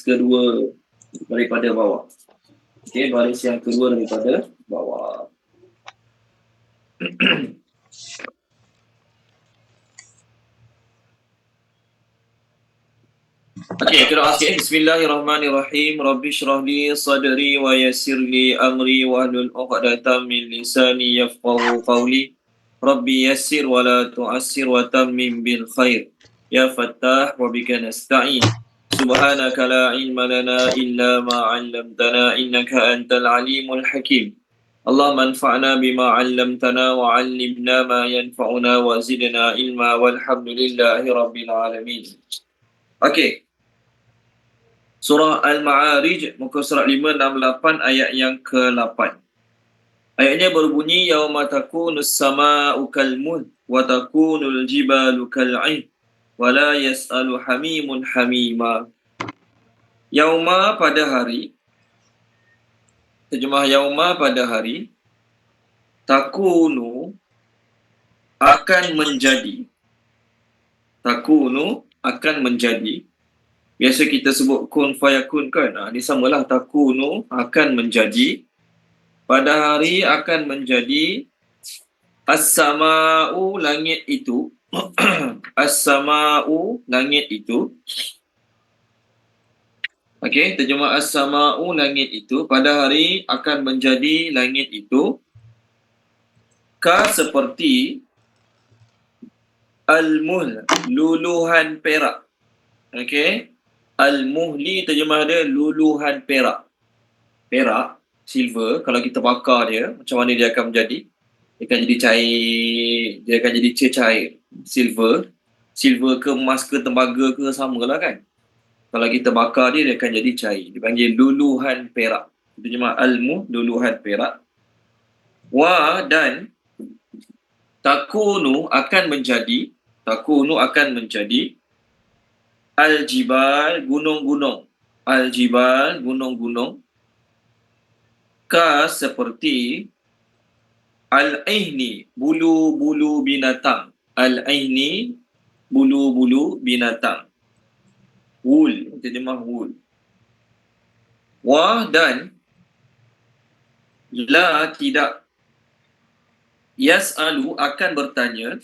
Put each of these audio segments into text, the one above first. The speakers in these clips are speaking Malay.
kedua daripada bawah. Okey, baris yang kedua daripada bawah. Okey, qiraat sikit. Bismillahirrahmanirrahim. Rabbi shrah li sadri wa yassir li amri wahlul 'uqdatam min lisani yafqahu qawli. Rabbi yassir wa la tu'assir wa tammim bil khair. Ya Fattah wa bika nasta'in. Subhanaka la ilma lana illa ma 'allamtana innaka antal alimul hakim. Allahumma anfa'na bima 'allamtana wa 'allimna ma yanfa'una wa zidna ilma walhamdulillahi rabbil alamin. Okey. Surah Al-Ma'arij, muka surat 568 ayat yang ke-8. Ayatnya berbunyi, Yauma takunus sama'u kalmuhl wa takunul jibalu kal'ih wa la yas'alu hamimun hamima. Yauma pada hari, terjemah yauma pada hari, takunu akan menjadi. Takunu akan menjadi. Biasa kita sebut kun fayakun kan. Ini samalah, takunu akan menjadi. Pada hari akan menjadi as-sama'u langit itu. As-sama'u langit itu. Okey, terjemah as-sama'u langit itu. Pada hari akan menjadi langit itu. Seperti al-muhl, luluhan perak. Okey. Al-muhli terjemah dia luluhan perak. Perak, silver, kalau kita bakar dia, macam mana dia akan menjadi? Dia akan jadi cair, dia akan jadi cair. Silver ke emas ke tembaga ke samalah kan? Kalau kita bakar dia, dia akan jadi cair. Dipanggil luluhan perak. Terjemah al-muh, luluhan perak. Wa dan takunu akan menjadi, al-jibal, gunung-gunung. Al-jibal, gunung-gunung. Seperti al-aihni, bulu-bulu binatang. Al-aihni, bulu-bulu binatang. Wool, terjemah wool. Wa dan la tidak. Yas'alu akan bertanya.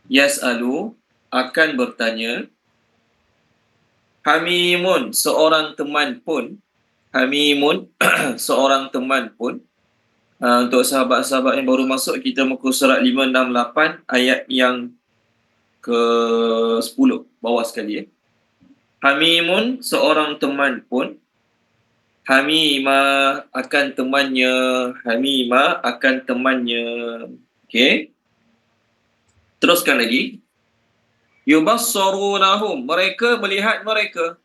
Yas'alu akan bertanya. Hamimun, seorang teman pun. Hamimun, seorang teman pun. Untuk sahabat-sahabat yang baru masuk, kita muka surat 568 ayat yang ke-10. Bawah sekali. Hamimun, seorang teman pun. Hamima akan temannya. Hamima akan temannya. Okey. Teruskan lagi. Yubassarunahum, mereka melihat mereka.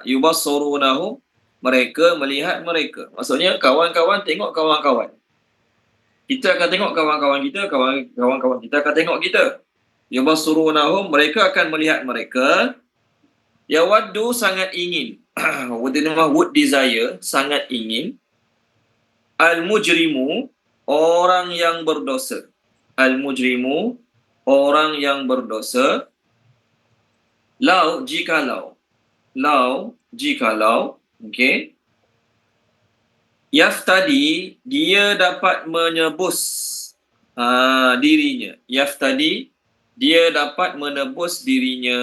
Yubassarunahum, mereka melihat mereka. Maksudnya kawan-kawan tengok kawan-kawan. Kita akan tengok kawan-kawan kita, kawan-kawan kita akan tengok kita. Yubassarunahum, mereka akan melihat mereka. Yawaddu, sangat ingin. Would desire, sangat ingin. Al-mujrimu, orang yang berdosa. Al-mujrimu, orang yang berdosa. Jikalau, okey. Yaftadi, dia dapat menebus dirinya. Yaftadi, dia dapat menebus dirinya.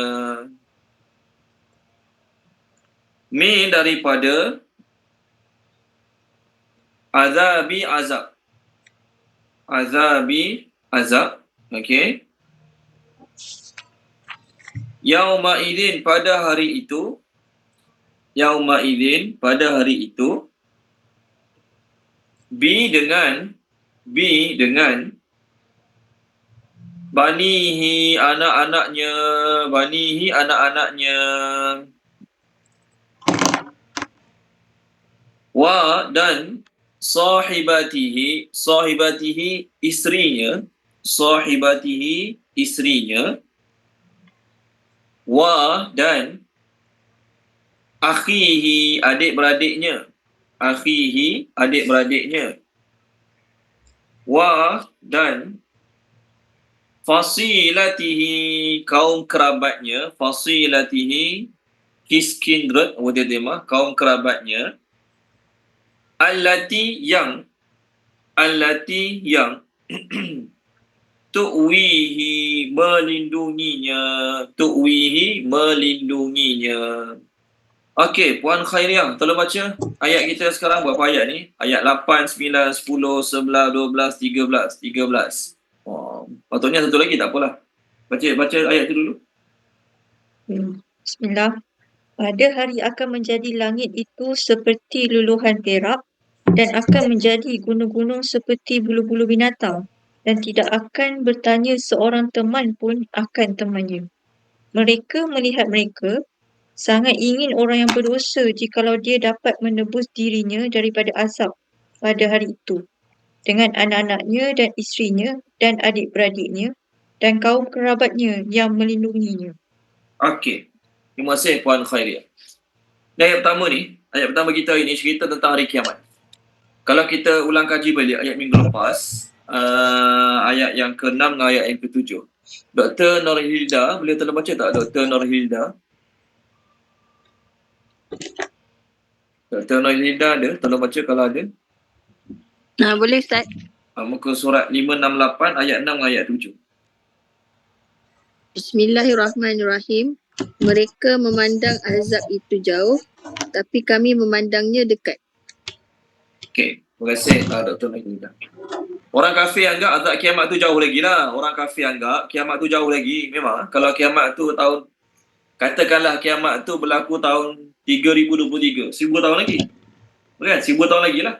Min, daripada azab. Okey. Yauma idzin, pada hari itu. Yauma idzin, pada hari itu. Bi dengan banihi, anak-anaknya. Banihi, anak-anaknya. Wa dan sahibatihi, istrinya. Wa dan akhihi, adik-beradiknya. Wa dan fasilatihi, kaum kerabatnya. his kindred, kaum kerabatnya, allati yang tu'wihi melindunginya. Okey, Puan Khairiah, tolong baca ayat kita sekarang. Berapa ayat ni? Ayat 8, 9, 10, 11, 12, 13. Patutnya satu lagi, tak apalah. Baca ayat tu dulu. Bismillah. Pada hari akan menjadi langit itu seperti luluhan perak dan akan menjadi gunung-gunung seperti bulu-bulu binatang dan tidak akan bertanya seorang teman pun akan temannya. Mereka melihat mereka, sangat ingin orang yang berdosa jikalau dia dapat menebus dirinya daripada azab pada hari itu dengan anak-anaknya dan isterinya dan adik-beradiknya dan kaum kerabatnya yang melindunginya. Okey. Terima kasih Puan Khairiah. Ayat pertama kita hari ni cerita tentang hari kiamat. Kalau kita ulang kaji balik ayat minggu lepas, ayat yang ke-6 dengan ayat yang ke-7. Dr. Norhilda, boleh tolong baca tak Dr. Norhilda? Dr. Norhilda ada? Tolong baca kalau ada. Boleh Ustaz. Muka surat 568 ayat 6 ayat 7. Bismillahirrahmanirrahim. Mereka memandang azab itu jauh, tapi kami memandangnya dekat. Okey, terima kasih Dr. Norhilda. Orang kafir anggap azab kiamat tu jauh lagi lah. Orang kafir anggap kiamat tu jauh lagi. Memang kalau kiamat tu tahun, katakanlah kiamat tu berlaku tahun 3023, 1000 tahun lagi. Bukan? 1000 tahun lagi lah.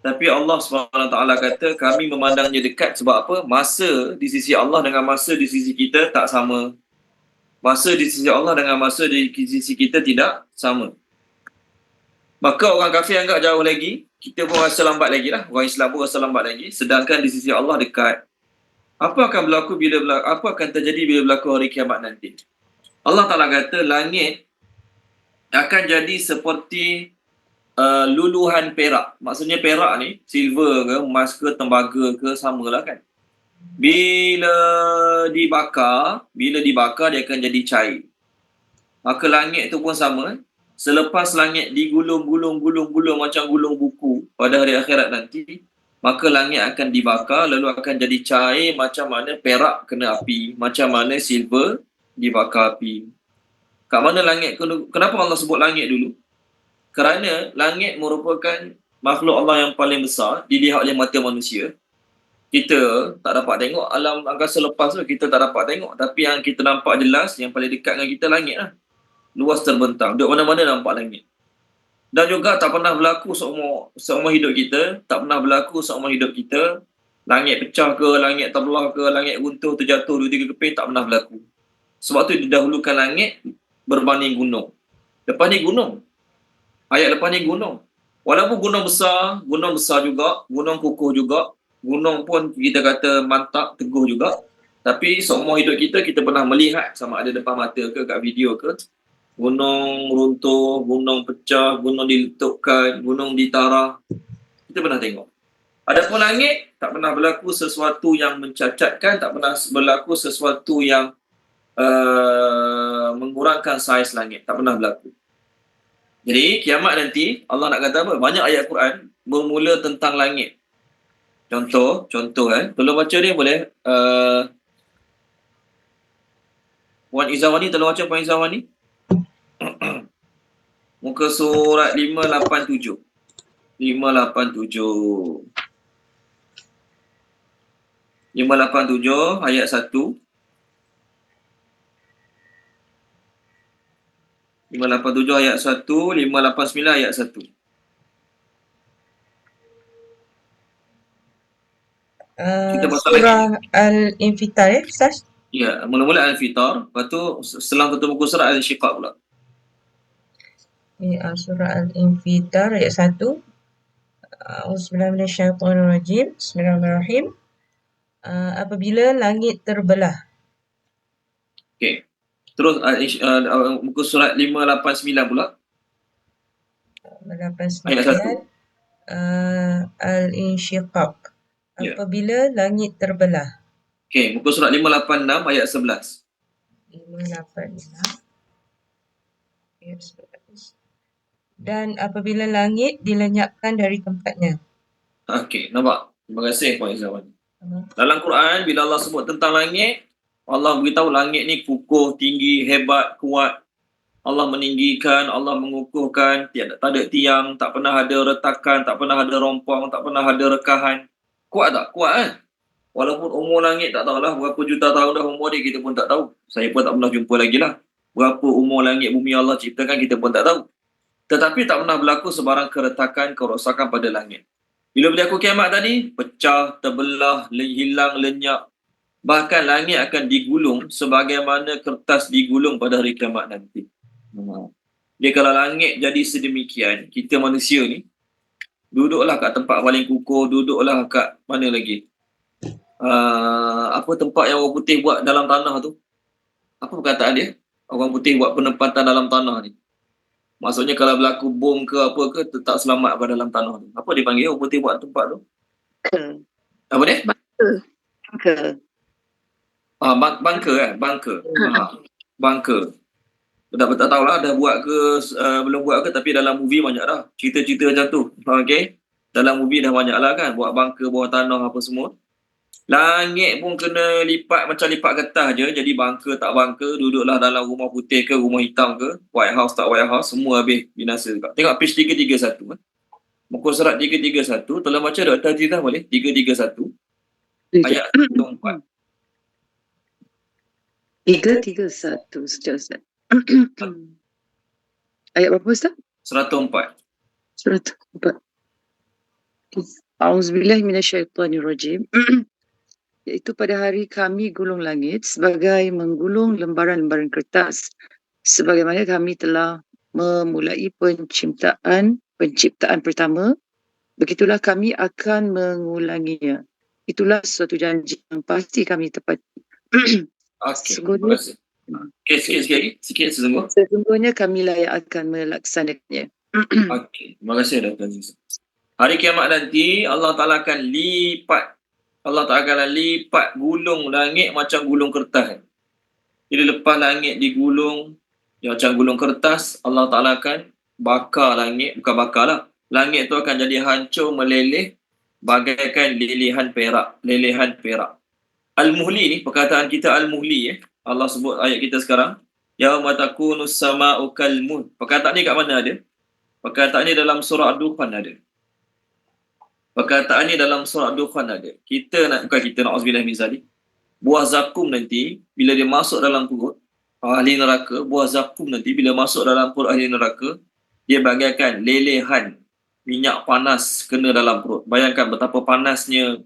Tapi Allah SWT kata kami memandangnya dekat sebab apa? Masa di sisi Allah dengan masa di sisi kita tak sama. Masa di sisi Allah dengan masa di sisi kita tidak sama. Maka orang kafir anggap jauh lagi, kita pun rasa lambat lagi lah. Orang Islam pun rasa lambat lagi. Sedangkan di sisi Allah dekat. Apa akan terjadi bila berlaku hari kiamat nanti? Allah Ta'ala kata langit akan jadi seperti luluhan perak. Maksudnya perak ni, silver ke, emas ke, tembaga ke, samalah kan. Bila dibakar dia akan jadi cair. Maka langit tu pun sama. Selepas langit digulung-gulung macam gulung buku pada hari akhirat nanti, maka langit akan dibakar lalu akan jadi cair macam mana perak kena api, macam mana silver dibakar api. Kat mana langit? Kenapa Allah sebut langit dulu? Kerana langit merupakan makhluk Allah yang paling besar dilihat oleh mata manusia. Kita tak dapat tengok alam angkasa lepas tu, kita tak dapat tengok. Tapi yang kita nampak jelas, yang paling dekat dengan kita langit lah. Luas terbentang, duduk mana-mana nampak langit. Dan juga tak pernah berlaku seumur hidup kita, langit pecah ke, langit terbelah ke, langit runtuh, terjatuh, 2-3 keping, tak pernah berlaku. Sebab tu didahulukan langit berbanding gunung. Lepas ni gunung. Ayat lepas ni gunung. Walaupun gunung besar juga, gunung kukuh juga, gunung pun kita kata mantap, teguh juga. Tapi seumur hidup kita pernah melihat sama ada depan mata ke, kat video ke, gunung runtuh, gunung pecah, gunung diletupkan, gunung ditarah. Kita pernah tengok. Adapun langit, tak pernah berlaku sesuatu yang mencacatkan, tak pernah berlaku sesuatu yang mengurangkan saiz langit. Tak pernah berlaku. Jadi kiamat nanti Allah nak kata apa? Banyak ayat Quran bermula tentang langit. Contoh tolong baca dia boleh. Puan Izawani, tolong baca Puan Izawani. Muka surat 587. 587 ayat 1. 587 ayat 1, 589 ayat 1. Surah Al-Infitar Ustaz? Ya, mula-mula Al-Fitar, lepas tu selang satu muka surat Al-Syiqaq pula. Surah Al-Infitar ayat 1. Auzubillahi Bismillahirrahmanirrahim. Apabila langit terbelah. Okey. Terus muka surat 589 pula. 589 ayat 1. Al-Insyiqaq. Apabila langit terbelah. Okey, muka surat 586 ayat 11. 586. Dan apabila langit dilenyapkan dari tempatnya. Okey, nampak? Terima kasih Puan Izzawan. Dalam Quran, bila Allah sebut tentang langit, Allah beritahu langit ni kukuh, tinggi, hebat, kuat. Allah meninggikan, Allah mengukuhkan, tak ada tiang, tak pernah ada retakan, tak pernah ada rompong, tak pernah ada rekahan. Kuat tak? Kuat kan? Walaupun umur langit tak tahulah berapa juta tahun dah umur dia, kita pun tak tahu. Saya pun tak pernah jumpa lagi lah. Berapa umur langit bumi Allah ciptakan, kita pun tak tahu. Tetapi tak pernah berlaku sebarang keretakan, kerosakan pada langit. Bila berlaku kiamat tadi, pecah, terbelah, hilang, lenyap. Bahkan langit akan digulung sebagaimana kertas digulung pada hari kiamat nanti. Dia kalau langit jadi sedemikian, kita manusia ni, duduklah kat tempat paling kukuh, duduklah kat mana lagi? Apa tempat yang orang putih buat dalam tanah tu? Apa perkataan dia? Orang putih buat penempatan dalam tanah ni. Maksudnya kalau berlaku bom ke apa ke, tetap selamat pada dalam tanah tu. Apa dia panggil orang putih buat tempat tu? Apa dia? Bunker. Bunker kan? Bunker. Bunker. Tak tahulah dah buat ke belum buat ke, tapi dalam movie banyak dah. Cerita-cerita macam tu. Okay? Dalam movie dah banyak lah kan. Buat bunker bawah tanah apa semua. Langit pun kena lipat macam lipat kertas je. Jadi bunker tak bunker, duduklah dalam rumah putih ke, rumah hitam ke, White House tak White House, semua habis binasa. Tengok page 331. Muka surat 331. Tolong baca Dr. Aziza boleh? 331. Ayat 104. 331 sekejap Ustaz. Ayat berapa Ustaz? 104. 104. A'udzubillahi minasyaitonirrajim. Iaitu pada hari kami gulung langit sebagai menggulung lembaran-lembaran kertas. Sebagaimana kami telah memulai penciptaan pertama, begitulah kami akan mengulanginya. Itulah suatu janji yang pasti kami tepati. Okey, terima kasih. Sikit sesungguhnya. Sesungguhnya kamilah yang akan melaksanakannya. Okey, terima kasih Dr. Aziz. Hari kiamat nanti Allah Ta'ala akan lipat gulung langit macam gulung kertas. Jadi lepas langit digulung macam gulung kertas, Allah Ta'ala akan bakar langit. Bukan bakar lah. Langit tu akan jadi hancur, meleleh bagaikan lelehan perak. Al-Muhli ni, perkataan kita Al-Muhli Allah sebut ayat kita sekarang. Yauma takunus sama'u kalmuhl. Perkataan ni kat mana ada? Perkataan ni dalam surah Ad-Dukhan ada. Na'udzubillah min zalik. Buah zakum nanti, bila dia masuk dalam perut ahli neraka, buah zakum nanti bila masuk dalam perut ahli neraka, dia bagaikan lelehan minyak panas kena dalam perut. Bayangkan betapa panasnya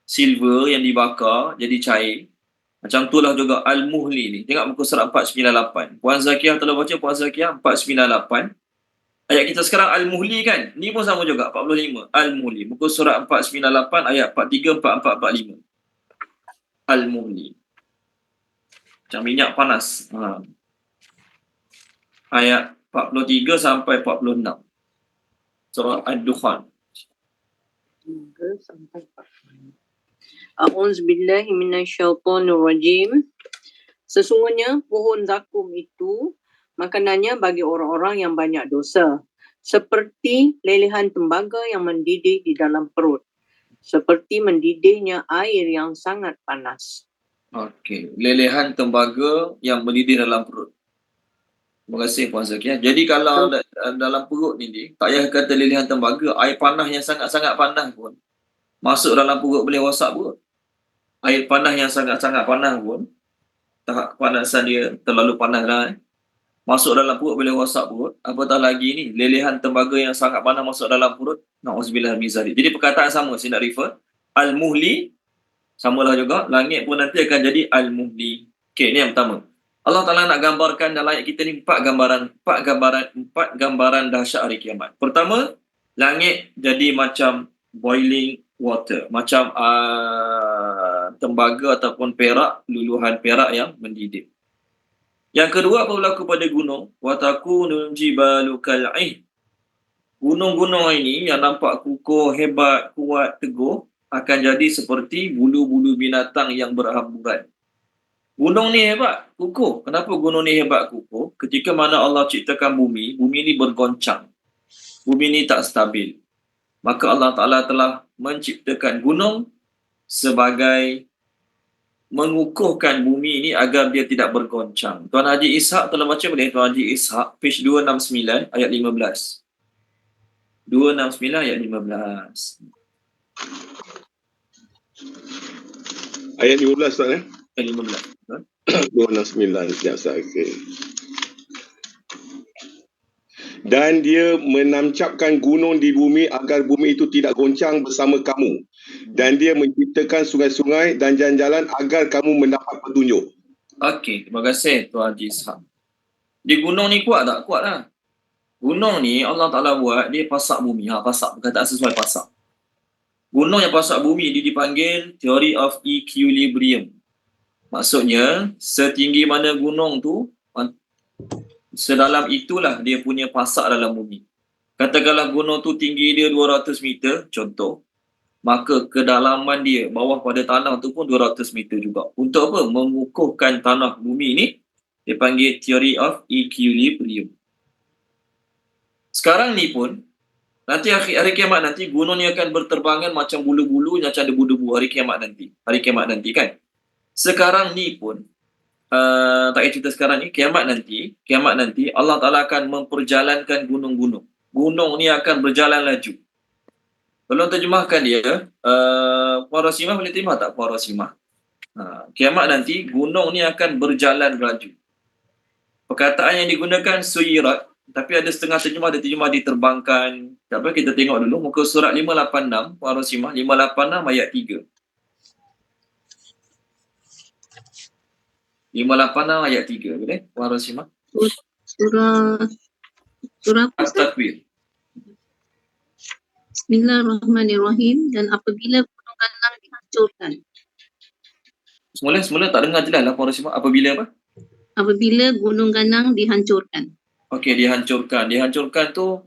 silver yang dibakar jadi cair. Macam itulah juga Al-Muhli ni. Tengok muka surat 498. Puan Zakiyah telah baca Puan Zakiyah 498. Ayat kita sekarang Al-Muhli kan? Ni pun sama juga 45. Al-Muhli. Muka surat 498 ayat 43, 44, 45. Al-Muhli. Macam minyak panas. Ayat 43 sampai 46. Surah Ad-Dukhan. A'udzubillahi minasyaitonirrajim. Sesungguhnya pohon zakum itu makanannya bagi orang-orang yang banyak dosa, seperti lelehan tembaga yang mendidih di dalam perut, seperti mendidihnya air yang sangat panas. Okey, lelehan tembaga yang mendidih dalam perut. Terima kasih Puan Zakiyah. Jadi kalau dalam perut ni, tak payah kata lelehan tembaga, air panas yang sangat-sangat panas pun masuk dalam perut boleh rosak perut. Air panas yang sangat-sangat panas pun, tahap kepanasan dia terlalu panas dah. Masuk dalam perut boleh rosak perut. Apatah lagi ni, lelehan tembaga yang sangat panas masuk dalam perut. Na'udzubillah min zalik. Jadi perkataan sama, saya nak refer. Al-Muhli, samalah juga. Langit pun nanti akan jadi Al-Muhli. Okey, ni yang pertama. Allah Ta'ala nak gambarkan dalam ayat kita ni empat gambaran dahsyat hari kiamat. Pertama, langit jadi macam boiling water. Macam tembaga ataupun perak, luluhan perak yang mendidih. Yang kedua, apa berlaku pada gunung? Wa takunul jibalu kal'ih. Gunung-gunung ini yang nampak kukuh, hebat, kuat, teguh akan jadi seperti bulu-bulu binatang yang berhamburan. Gunung ni hebat, kukuh. Kenapa gunung ni hebat, kukuh? Ketika mana Allah ciptakan bumi, bumi ni bergoncang. Bumi ni tak stabil. Maka Allah Ta'ala telah menciptakan gunung sebagai mengukuhkan bumi ni agar dia tidak bergoncang. Tuan Haji Ishak telah baca boleh? Tuan Haji Ishak, page 269 ayat 15. 269 ayat 15. Ayat 15 Ustaz ya. Ayat 15. 269 sekejap Ustaz. Okey. Dan dia menancapkan gunung di bumi agar bumi itu tidak goncang bersama kamu. Dan dia menciptakan sungai-sungai dan jalan-jalan agar kamu mendapat petunjuk. Okey, terima kasih Tuan Haji Ishak. Di gunung ni kuat tak? Kuat lah. Gunung ni Allah Ta'ala buat, dia pasak bumi. Pasak. Perkataan sesuai pasak. Gunung yang pasak bumi dia dipanggil Theory of Equilibrium. Maksudnya, setinggi mana gunung tu, sedalam itulah dia punya pasak dalam bumi. Katakanlah gunung tu tinggi dia 200 meter, contoh. Maka kedalaman dia bawah pada tanah tu pun 200 meter juga. Untuk apa? Mengukuhkan tanah bumi ni, dia panggil Theory of Equilibrium. Sekarang ni pun, nanti hari kiamat nanti, gunung ni akan berterbangan macam bulu-bulu, macam debu-debu hari kiamat nanti. Hari kiamat nanti kan? Sekarang ni pun, tak payah cerita sekarang ni, kiamat nanti Allah Ta'ala akan memperjalankan gunung-gunung. Gunung ni akan berjalan laju. Tolong terjemahkan dia. Puan Rosimah boleh terjemah tak Puan Rosimah? Kiamat nanti gunung ni akan berjalan laju. Perkataan yang digunakan suyirat, tapi ada setengah terjemah, ada terjemah diterbangkan. Tak apa, kita tengok dulu muka surat 586 Puan Rosimah, 586 ayat 3. 586 ayat 3, boleh Puan Rosimah? Surah apa? At-Takwir. Bismillahirrahmanirrahim. Dan apabila gunung ganang dihancurkan. Semula tak dengar jelas lah Puan Rosimah. Apabila apa? Apabila gunung ganang dihancurkan. Okey, dihancurkan. Dihancurkan tu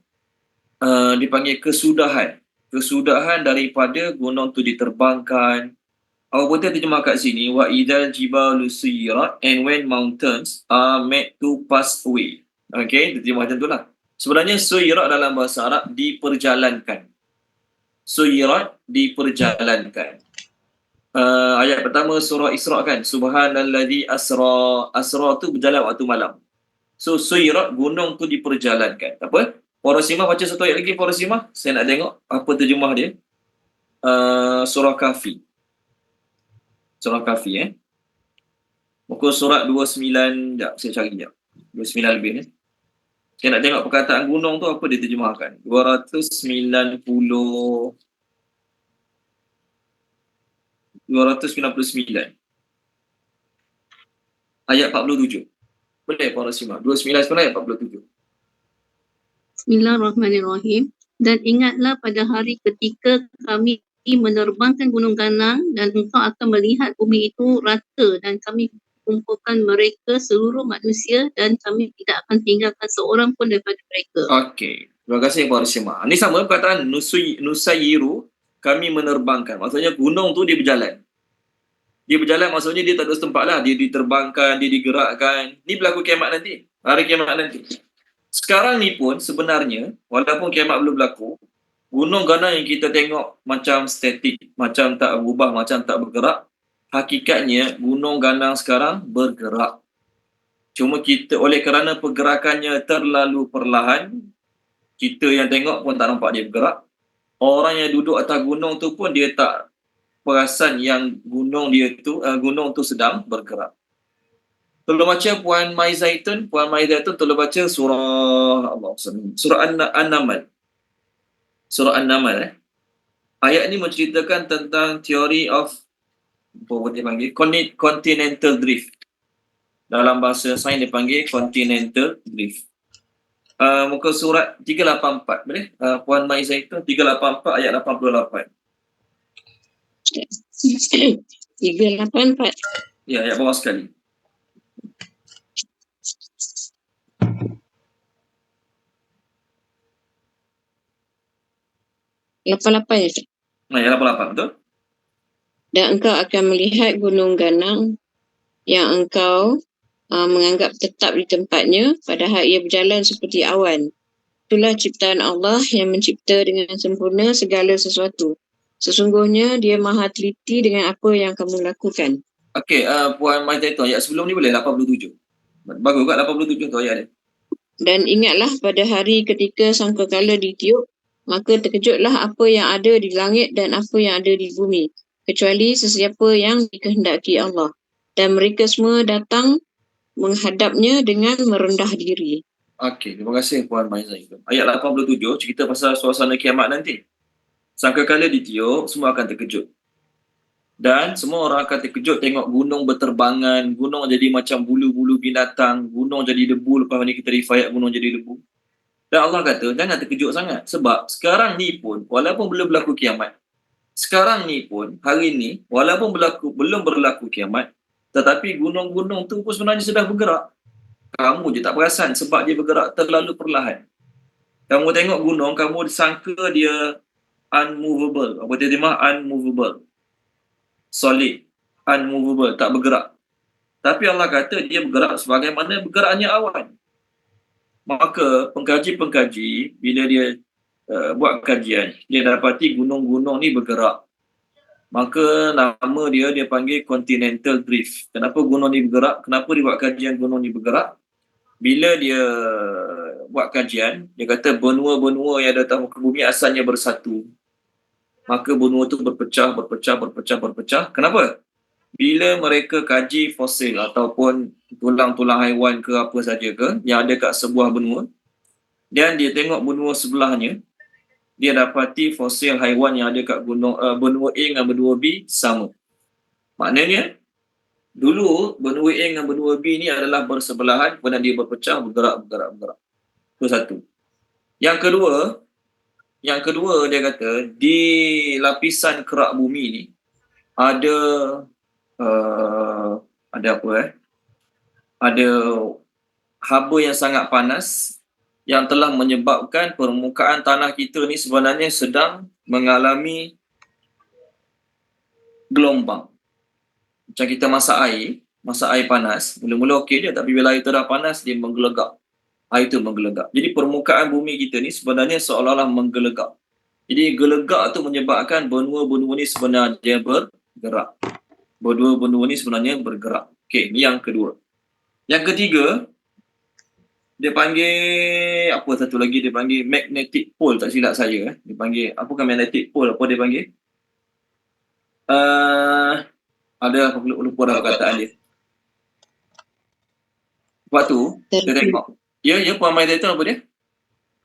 dipanggil kesudahan. Kesudahan daripada gunung tu diterbangkan. Apa betul terjemah kat sini? Wa idzal jibalu suyirat, and when mountains are made to pass away. Okey, terjemah macam tu lah. Sebenarnya suyirat dalam bahasa Arab diperjalankan. Suyirat diperjalankan. Ayat pertama surah Isra kan, subhanalladzi asra. Asra tu berjalan waktu malam. So suyirat, gunung tu diperjalankan. Apa? Puan Rosimah baca satu ayat lagi Puan Rosimah. Saya nak tengok apa terjemah dia. Surah Kahfi. Surah Kahfi muka surat 29, sekejap saya cari sekejap. 29 lebih Saya nak tengok perkataan gunung tu apa dia terjemahkan. 299 ayat 47. Boleh Puan Rosimah? 29 ayat 47. Bismillahirrahmanirrahim. Dan ingatlah pada hari ketika kami menerbangkan gunung ganang dan engkau akan melihat bumi itu rata dan kami kumpulkan mereka seluruh manusia dan kami tidak akan tinggalkan seorang pun daripada mereka. Okey. Terima kasih Puan Rosimah. Ini sama perkataan nusayiru, kami menerbangkan. Maksudnya gunung tu dia berjalan. Dia berjalan maksudnya dia tak ada tempat lah. Dia diterbangkan, dia digerakkan. Ni berlaku kiamat nanti. Hari kiamat nanti. Sekarang ni pun sebenarnya, walaupun kiamat belum berlaku, gunung ganang yang kita tengok macam statik, macam tak berubah, macam tak bergerak, hakikatnya gunung ganang sekarang bergerak. Cuma kita, oleh kerana pergerakannya terlalu perlahan, kita yang tengok pun tak nampak dia bergerak. Orang yang duduk atas gunung tu pun dia tak perasan yang gunung tu sedang bergerak. Tolong baca Puan Mai Zaitun. Puan Mai Zaitun tolong baca surah An-Naml. Surah An-Naml. Ayat ni menceritakan tentang teori of apa dia panggil continental drift. Dalam bahasa sains dipanggil continental drift. Muka surat 384 boleh? Puan Mai Zaitun 384 ayat 88. 384. Ya, ayat bawah sekali. 88 je. Ayat 88 betul? Dan engkau akan melihat gunung ganang yang engkau menganggap tetap di tempatnya padahal ia berjalan seperti awan. Itulah ciptaan Allah yang mencipta dengan sempurna segala sesuatu. Sesungguhnya dia maha teliti dengan apa yang kamu lakukan. Okey, Puan Mai tu ayat sebelum ni boleh 87. Bagus kat 87 tu ayat dia. Dan ingatlah pada hari ketika sangkakala ditiup, maka terkejutlah apa yang ada di langit dan apa yang ada di bumi, kecuali sesiapa yang dikehendaki Allah. Dan mereka semua datang menghadapnya dengan merendah diri. Okey, terima kasih Puan Mai Zaitun. Ayat 87 cerita pasal suasana kiamat nanti. Sangkakala ditiup, semua akan terkejut. Dan semua orang akan terkejut tengok gunung berterbangan, gunung jadi macam bulu-bulu binatang, gunung jadi debu, lepas ni kita rifayat gunung jadi debu. Dan Allah kata, jangan terkejut sangat. Sebab sekarang ni pun, walaupun belum berlaku kiamat, sekarang ni pun, hari ni, walaupun belum berlaku kiamat, tetapi gunung-gunung tu pun sebenarnya sudah bergerak. Kamu je tak perasan sebab dia bergerak terlalu perlahan. Kamu tengok gunung, kamu sangka dia unmovable. Apa dia terima? Unmovable. Solid. Unmovable. Tak bergerak. Tapi Allah kata dia bergerak sebagaimana bergeraknya awan. Maka pengkaji-pengkaji, bila dia buat kajian, dia dapati gunung-gunung ni bergerak. Maka nama dia panggil continental drift. Kenapa gunung ni bergerak? Kenapa dia buat kajian gunung ni bergerak? Bila dia buat kajian, dia kata benua-benua yang ada atas muka bumi asalnya bersatu. Maka benua tu berpecah. Kenapa? Bila mereka kaji fosil ataupun tulang-tulang haiwan ke apa saja ke yang ada kat sebuah benua, dan dia tengok benua sebelahnya, dia dapati fosil haiwan yang ada kat benua A dengan benua B sama. Maknanya, dulu benua A dengan benua B ni adalah bersebelahan, kemudian dia berpecah, bergerak. Itu satu. Yang kedua dia kata, di lapisan kerak bumi ni, ada ada haba yang sangat panas yang telah menyebabkan permukaan tanah kita ni sebenarnya sedang mengalami gelombang. Macam kita masak air panas, mula-mula okey je, tapi bila air tu dah panas, dia menggelegak. Air tu menggelegak. Jadi permukaan bumi kita ni sebenarnya seolah-olah menggelegak. Jadi gelegak tu menyebabkan benua-benua ni sebenarnya bergerak. Benua-benua ni sebenarnya bergerak. Okey, ni yang kedua. Yang ketiga, dia panggil apa satu lagi, dia panggil magnetic pole, tak silap saya. Dia panggil, apa kan magnetic pole, apa dia panggil? Ada, aku lupa dah perkataan dia. Sebab tu, kita tengok. Ya, Puan Mai Zaitun apa dia?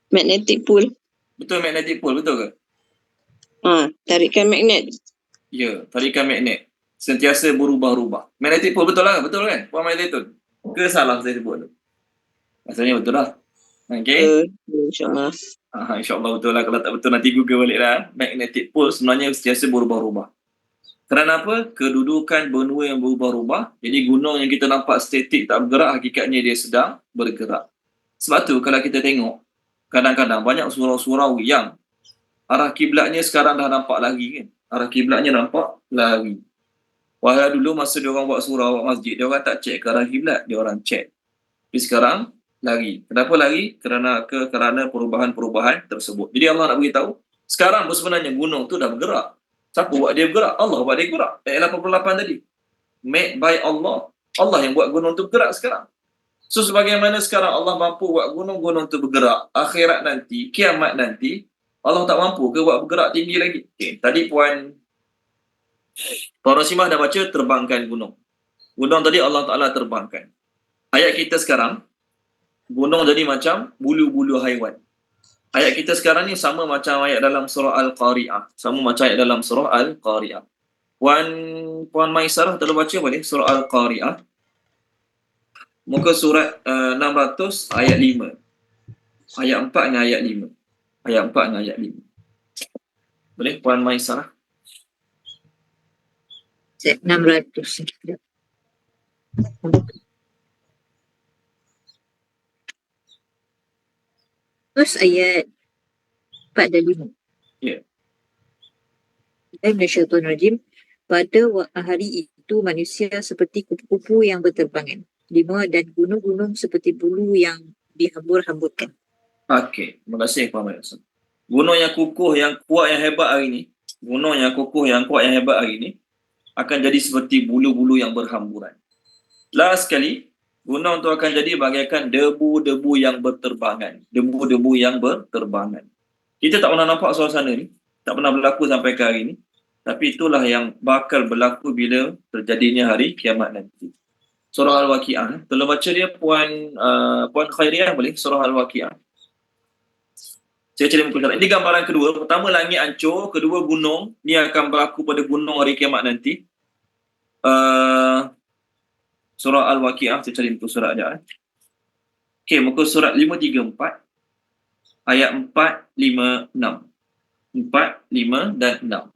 Magnetic pole. Betul, magnetic pole, betul ke? Tarikan magnet. Ya, tarikan magnet. Sentiasa berubah-ubah. Magnetic pole betul kan? Puan Mai Zaitun? Ke salah saya sebut tu? Rasanya betul lah. Okay. InsyaAllah. InsyaAllah betul lah. Kalau tak betul nanti Google balik lah. Magnetic pole sebenarnya sentiasa berubah-ubah. Kerana apa? Kedudukan benua yang berubah-ubah. Jadi gunung yang kita nampak statik tak bergerak, hakikatnya dia sedang bergerak. Sebab tu kalau kita tengok, kadang-kadang banyak surau-surau yang arah kiblatnya sekarang dah nampak lari kan. Arah kiblatnya nampak lari. Wahai dulu masa dia orang buat surau, buat masjid, dia orang tak cek ke arah kiblat, dia orang cek. Tapi sekarang lari. Kenapa lari? Kerana perubahan-perubahan tersebut. Jadi Allah nak beritahu, sekarang sebenarnya gunung tu dah bergerak. Siapa buat dia bergerak? Allah buat dia bergerak. Ayat 88 tadi. Made by Allah. Allah yang buat gunung tu bergerak sekarang. So sebagaimana sekarang Allah mampu buat gunung-gunung tu bergerak, akhirat nanti, kiamat nanti, Allah tak mampu ke buat bergerak tinggi lagi? Okay. Tadi Puan Rosimah dah baca terbangkan gunung. Gunung tadi Allah Ta'ala terbangkan. Ayat kita sekarang, gunung jadi macam bulu-bulu haiwan. Ayat kita sekarang ni sama macam ayat dalam surah Al-Qari'ah. Puan Maisarah telah baca balik surah Al-Qari'ah. Muka surat 600 ayat 5. Ayat 4 dengan ayat 5. Ayat 4 dengan ayat 5. Boleh Puan Maisarah? 600. Terus ayat 4 dan 5. Ya. Minasyaitonirrajim. Pada hari itu itu manusia seperti kupu-kupu yang berterbangan. 5. Dan gunung-gunung seperti bulu yang dihambur-hamburkan. Okey, terima kasih Puan Mayasa. Gunung yang kukuh, yang kuat, yang hebat hari ni, gunung yang kukuh, yang kuat, yang hebat hari ni akan jadi seperti bulu-bulu yang berhamburan. Last sekali, gunung tu akan jadi bagaikan debu-debu yang berterbangan. Debu-debu yang berterbangan. Kita tak pernah nampak suasana ni, tak pernah berlaku sampai ke hari ni. Tapi itulah yang bakal berlaku bila terjadinya hari kiamat nanti. Surah Al-Waqi'ah. Tolong baca dia Puan Khairiah boleh? Surah Al-Waqi'ah. Saya cari muka surat. Ini gambaran kedua. Pertama, langit hancur. Kedua, gunung. Ini akan berlaku pada gunung hari kiamat nanti. Surah Al-Waqi'ah. Saya cari muka surat sekejap. Okey, muka surat 534. Ayat 4, 5, 6. 4, 5 dan 6.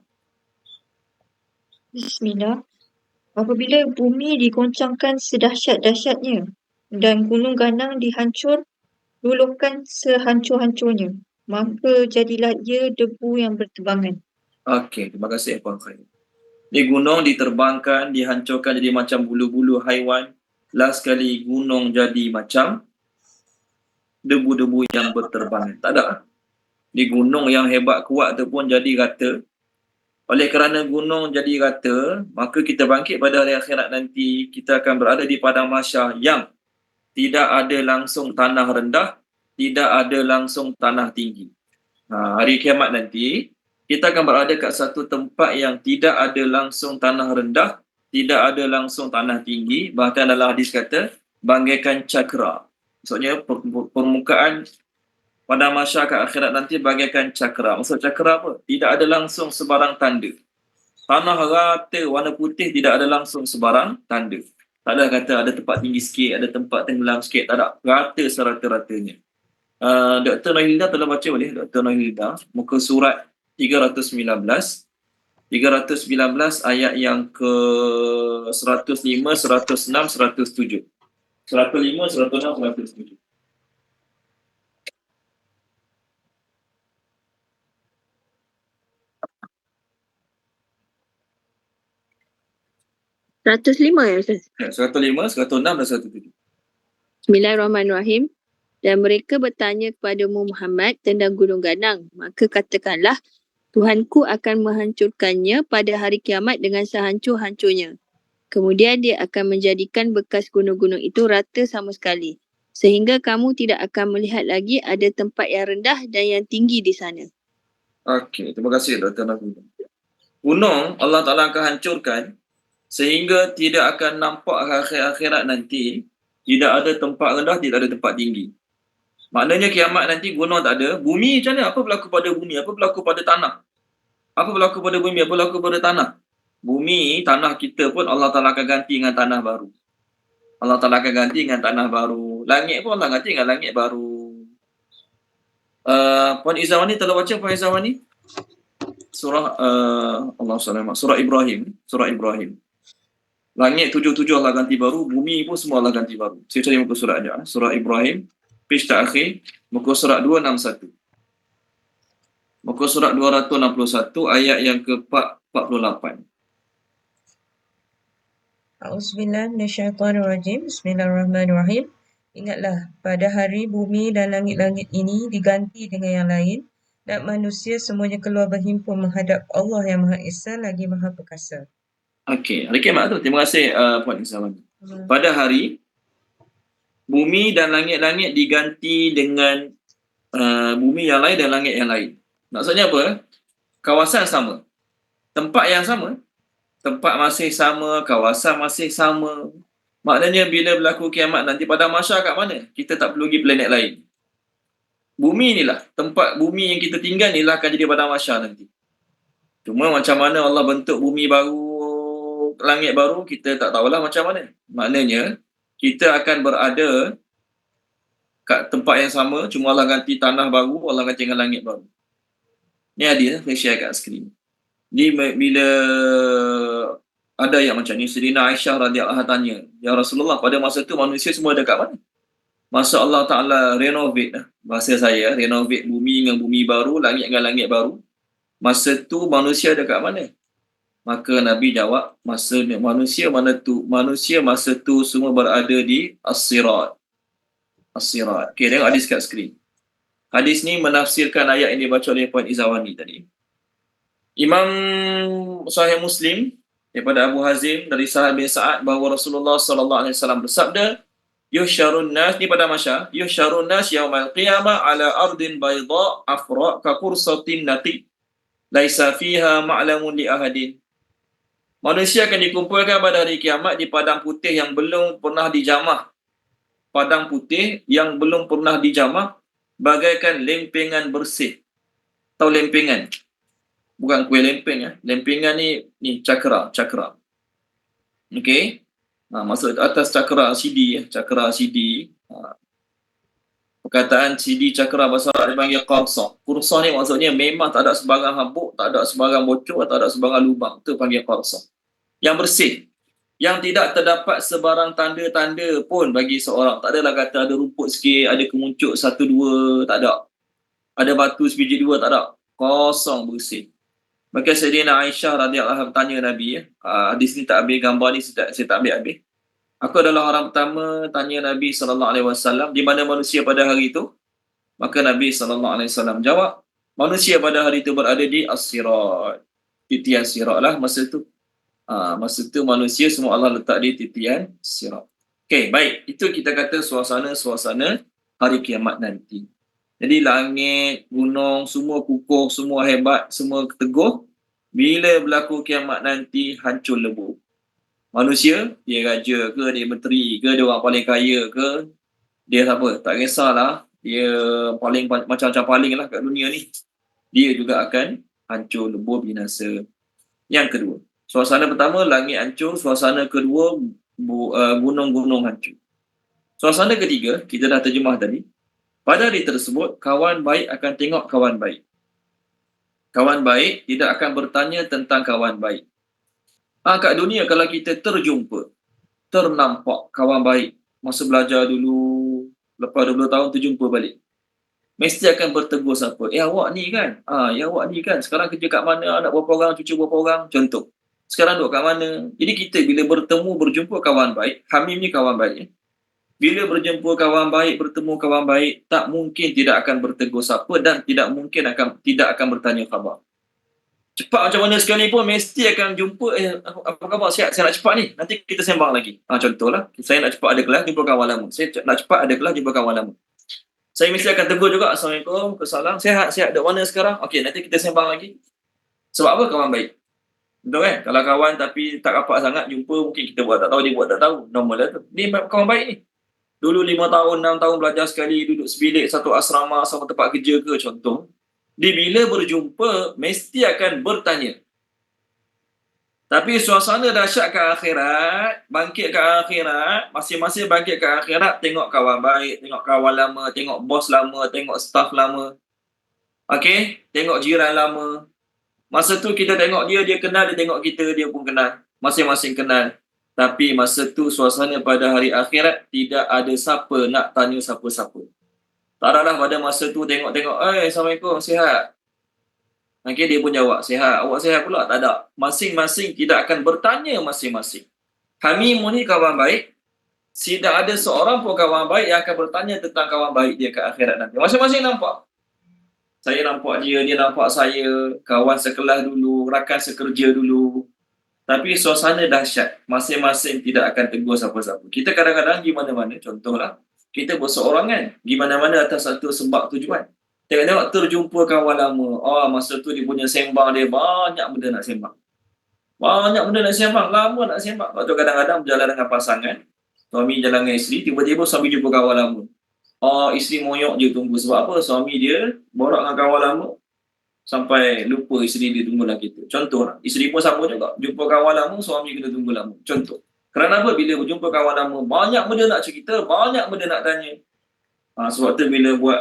Bismillah. Apabila bumi digoncangkan sedahsyat-dahsyatnya dan gunung ganang luluhkan sehancur-hancurnya, maka jadilah ia debu yang berterbangan. Okey, terima kasih Puan Khairi. Di gunung diterbangkan, dihancurkan jadi macam bulu-bulu haiwan. Last sekali gunung jadi macam debu-debu yang berterbangan. Tak ada. Di gunung yang hebat kuat tu pun jadi rata. Oleh kerana gunung jadi rata, maka kita bangkit pada hari akhirat nanti, kita akan berada di padang mahsyar yang tidak ada langsung tanah rendah, tidak ada langsung tanah tinggi. Hari kiamat nanti, kita akan berada kat satu tempat yang tidak ada langsung tanah rendah, tidak ada langsung tanah tinggi, bahkan dalam hadis kata, bagaikan cakra. Maksudnya permukaan pada masyarakat akhirat nanti bagaikan cakra. Maksud cakra apa? Tidak ada langsung sebarang tanda. Tanah rata warna putih, tidak ada langsung sebarang tanda. Tak ada kata ada tempat tinggi sikit, ada tempat tenggelam sikit. Tak ada. Rata serata-ratanya. Dr. Nohilda tolong baca boleh? Dr. Nohilda, muka surat 319. 319 ayat yang ke 105, 106, 107. 105, 106, 107. 105 ya Ustaz? 105, 106 dan 107. Bismillahirrahmanirrahim. Dan mereka bertanya kepadamu Muhammad tentang gunung ganang. Maka katakanlah, Tuhanku akan menghancurkannya pada hari kiamat dengan sehancur-hancurnya. Kemudian dia akan menjadikan bekas gunung-gunung itu rata sama sekali. Sehingga kamu tidak akan melihat lagi ada tempat yang rendah dan yang tinggi di sana. Okey, terima kasih Dr. Nafida. Gunung Allah Ta'ala akan hancurkan sehingga tidak akan nampak akhirat nanti, tidak ada tempat rendah, tidak ada tempat tinggi. Maknanya kiamat nanti gunung tak ada. Bumi macam mana? Apa berlaku pada bumi? Apa berlaku pada tanah? Apa berlaku pada bumi? Apa berlaku pada tanah? Bumi, tanah kita pun Allah Ta'ala akan ganti dengan tanah baru. Allah Ta'ala akan ganti dengan tanah baru. Langit pun Allah ganti dengan langit baru. Puan Izawani, telah baca Puan Izawani? Surah Surah Ibrahim. Surah Ibrahim. Langit 77 Allah ganti baru, bumi pun semua Allah ganti baru. Saya cari muka surat aja. Surah Ibrahim, page terakhir, muka surat 261. Muka surat 261 ayat yang ke-48. A'udzubillah minasyaitonirrajim. Bismillahirrahmanirrahim. Ingatlah, pada hari bumi dan langit-langit ini diganti dengan yang lain, dan manusia semuanya keluar berhimpun menghadap Allah yang Maha Esa lagi Maha Perkasa. Okey, hari kiamat tu. Terima kasih Puan Izawani. Pada hari bumi dan langit-langit diganti dengan bumi yang lain dan langit yang lain. Maksudnya apa? Kawasan sama. Tempat yang sama. Tempat masih sama, kawasan masih sama. Maknanya bila berlaku kiamat nanti pada masyarakat mana? Kita tak perlu pergi planet lain. Bumi inilah, tempat bumi yang kita tinggal inilah akan jadi padang mahsyar nanti. Cuma macam mana Allah bentuk bumi baru, langit baru, kita tak tahulah macam mana. Maknanya, kita akan berada kat tempat yang sama, cuma Allah ganti tanah baru, Allah ganti dengan langit baru. Ni hadis, saya share kat skrin. Ni bila ada yang macam ni, Sayyidina Aisyah radhiyallahu anha tanya, ya Rasulullah, pada masa tu manusia semua dekat mana? Masa Allah Ta'ala renovate, bahasa saya, renovate bumi dengan bumi baru, langit dengan langit baru. Masa tu manusia dekat mana? Maka Nabi jawab, manusia masa tu semua berada di as-sirat. As-sirat. Okey, tengok hadis kat skrin. Hadis ni menafsirkan ayat yang dibaca oleh Puan Izawani tadi. Imam Sahih Muslim daripada Abu Hazim dari Sahal bin Sa'ad bahawa Rasulullah sallallahu alaihi wasallam bersabda, yuhsyarun nas, ni pada Masya, yuhsyarun nas yaumal qiyamah ala ardin bayda afra ka qursatin nati laisa fiha ma'lamun li ahadin. Manusia akan dikumpulkan pada hari kiamat di padang putih yang belum pernah dijamah. Padang putih yang belum pernah dijamah bagaikan lempengan bersih. Tahu lempengan? Bukan kuih lempeng ya. Lempengan ni cakra. Okey. Maksud atas cakra CD ya, cakra CD. Perkataan CD cakra bahasa Arab dipanggil qarsah. Qarsah ni maksudnya memang tak ada sebarang habuk, tak ada sebarang bocor, tak ada sebarang lubang. Itu panggil qarsah. Yang bersih. Yang tidak terdapat sebarang tanda-tanda pun bagi seorang. Tak adalah kata ada rumput sikit, ada kemuncuk 1-2, tak ada. Ada batu sebiji 2, tak ada. Kosong, bersih. Maka Sayyidina Aisyah radhiyallahu anha tanya Nabi ya. Hadis ni tak ambil gambar ni, saya tak ambil habis. Aku adalah orang pertama tanya Nabi SAW, di mana manusia pada hari itu? Maka Nabi SAW jawab, manusia pada hari itu berada di as-sirat. Titian sirat lah masa itu. Masa itu manusia semua Allah letak di titian sirat. Okey, baik. Itu kita kata suasana hari kiamat nanti. Jadi langit, gunung, semua kukuh, semua hebat, semua teguh. Bila berlaku kiamat nanti, hancur lebur. Manusia, dia raja ke, dia menteri ke, dia orang paling kaya ke, dia apa, tak kisahlah, dia paling macam-macam paling lah kat dunia ni. Dia juga akan hancur lebur binasa. Yang kedua, suasana pertama langit hancur, suasana kedua gunung-gunung hancur. Suasana ketiga, kita dah terjemah tadi. Pada hari tersebut, kawan baik akan tengok kawan baik. Kawan baik tidak akan bertanya tentang kawan baik. Kat dunia kalau kita terjumpa, ternampak kawan baik, masa belajar dulu, lepas 20 tahun terjumpa balik, mesti akan bertegur siapa? Awak ni kan? Awak ni kan? Sekarang kerja kat mana? Anak berapa orang? Cucu berapa orang? Contoh. Sekarang duduk kat mana? Jadi kita bila berjumpa kawan baik, Hamim ni kawan baik ya. Bila berjumpa kawan baik, bertemu kawan baik, tak mungkin tidak akan bertegur siapa dan tidak mungkin tidak akan bertanya khabar. Cepat macam mana sekalipun mesti akan jumpa, apa khabar, sihat, saya nak cepat ni, nanti kita sembang lagi. Contohlah, saya nak cepat ada kelas, jumpa kawan lama. Saya nak cepat ada kelas, jumpa kawan lama. Saya mesti akan tegur juga, Assalamualaikum, Kesalam, sihat, dekat mana sekarang? Okey, nanti kita sembang lagi. Sebab apa? Kawan baik. Betul kan? Kalau kawan tapi tak rapat sangat, jumpa mungkin kita buat tak tahu, dia buat tak tahu. Normal lah tu. Ni kawan baik ni. Dulu 5 tahun, 6 tahun belajar sekali, duduk sebilik, satu asrama, sama tempat kerja ke, contoh. Dia bila berjumpa, mesti akan bertanya. Tapi suasana dahsyat ke akhirat, bangkit ke akhirat, masing-masing bangkit ke akhirat, tengok kawan baik, tengok kawan lama, tengok bos lama, tengok staff lama. Okey, tengok jiran lama. Masa tu kita tengok dia kenal, dia tengok kita, dia pun kenal. Masing-masing kenal. Tapi masa tu suasana pada hari akhirat, tidak ada siapa nak tanya siapa-siapa. Tak adalah pada masa tu tengok-tengok, Assalamualaikum, sihat? Okey, dia pun jawab, sihat. Awak sihat pula? Tak ada. Masing-masing tidak akan bertanya masing-masing. Kami ni kawan baik, tidak ada seorang pun kawan baik yang akan bertanya tentang kawan baik dia ke akhirat nanti. Masing-masing nampak. Saya nampak dia nampak saya, kawan sekelas dulu, rakan sekerja dulu. Tapi suasana dahsyat, masing-masing tidak akan tegur siapa-siapa. Kita kadang-kadang di mana-mana, contohlah, kita berseorangan, di mana-mana atas satu sebab tujuan. Tengok-tengok terjumpa kawan lama. Masa tu dia punya sembang dia, banyak benda nak sembang. Lama nak sembang. Waktu kadang-kadang berjalan dengan pasangan, suami jalan dengan isteri, tiba-tiba suami jumpa kawan lama. Isteri monyok je tunggu. Sebab apa? Suami dia borak dengan kawan lama, sampai lupa isteri dia tunggu dalam kereta. Contoh, isteri pun sama juga. Jumpa kawan lama, suami kena tunggu lama. Contoh. Kerana apa? Bila berjumpa kawan lama, banyak benda nak cerita, banyak benda nak tanya. Sebab tu bila buat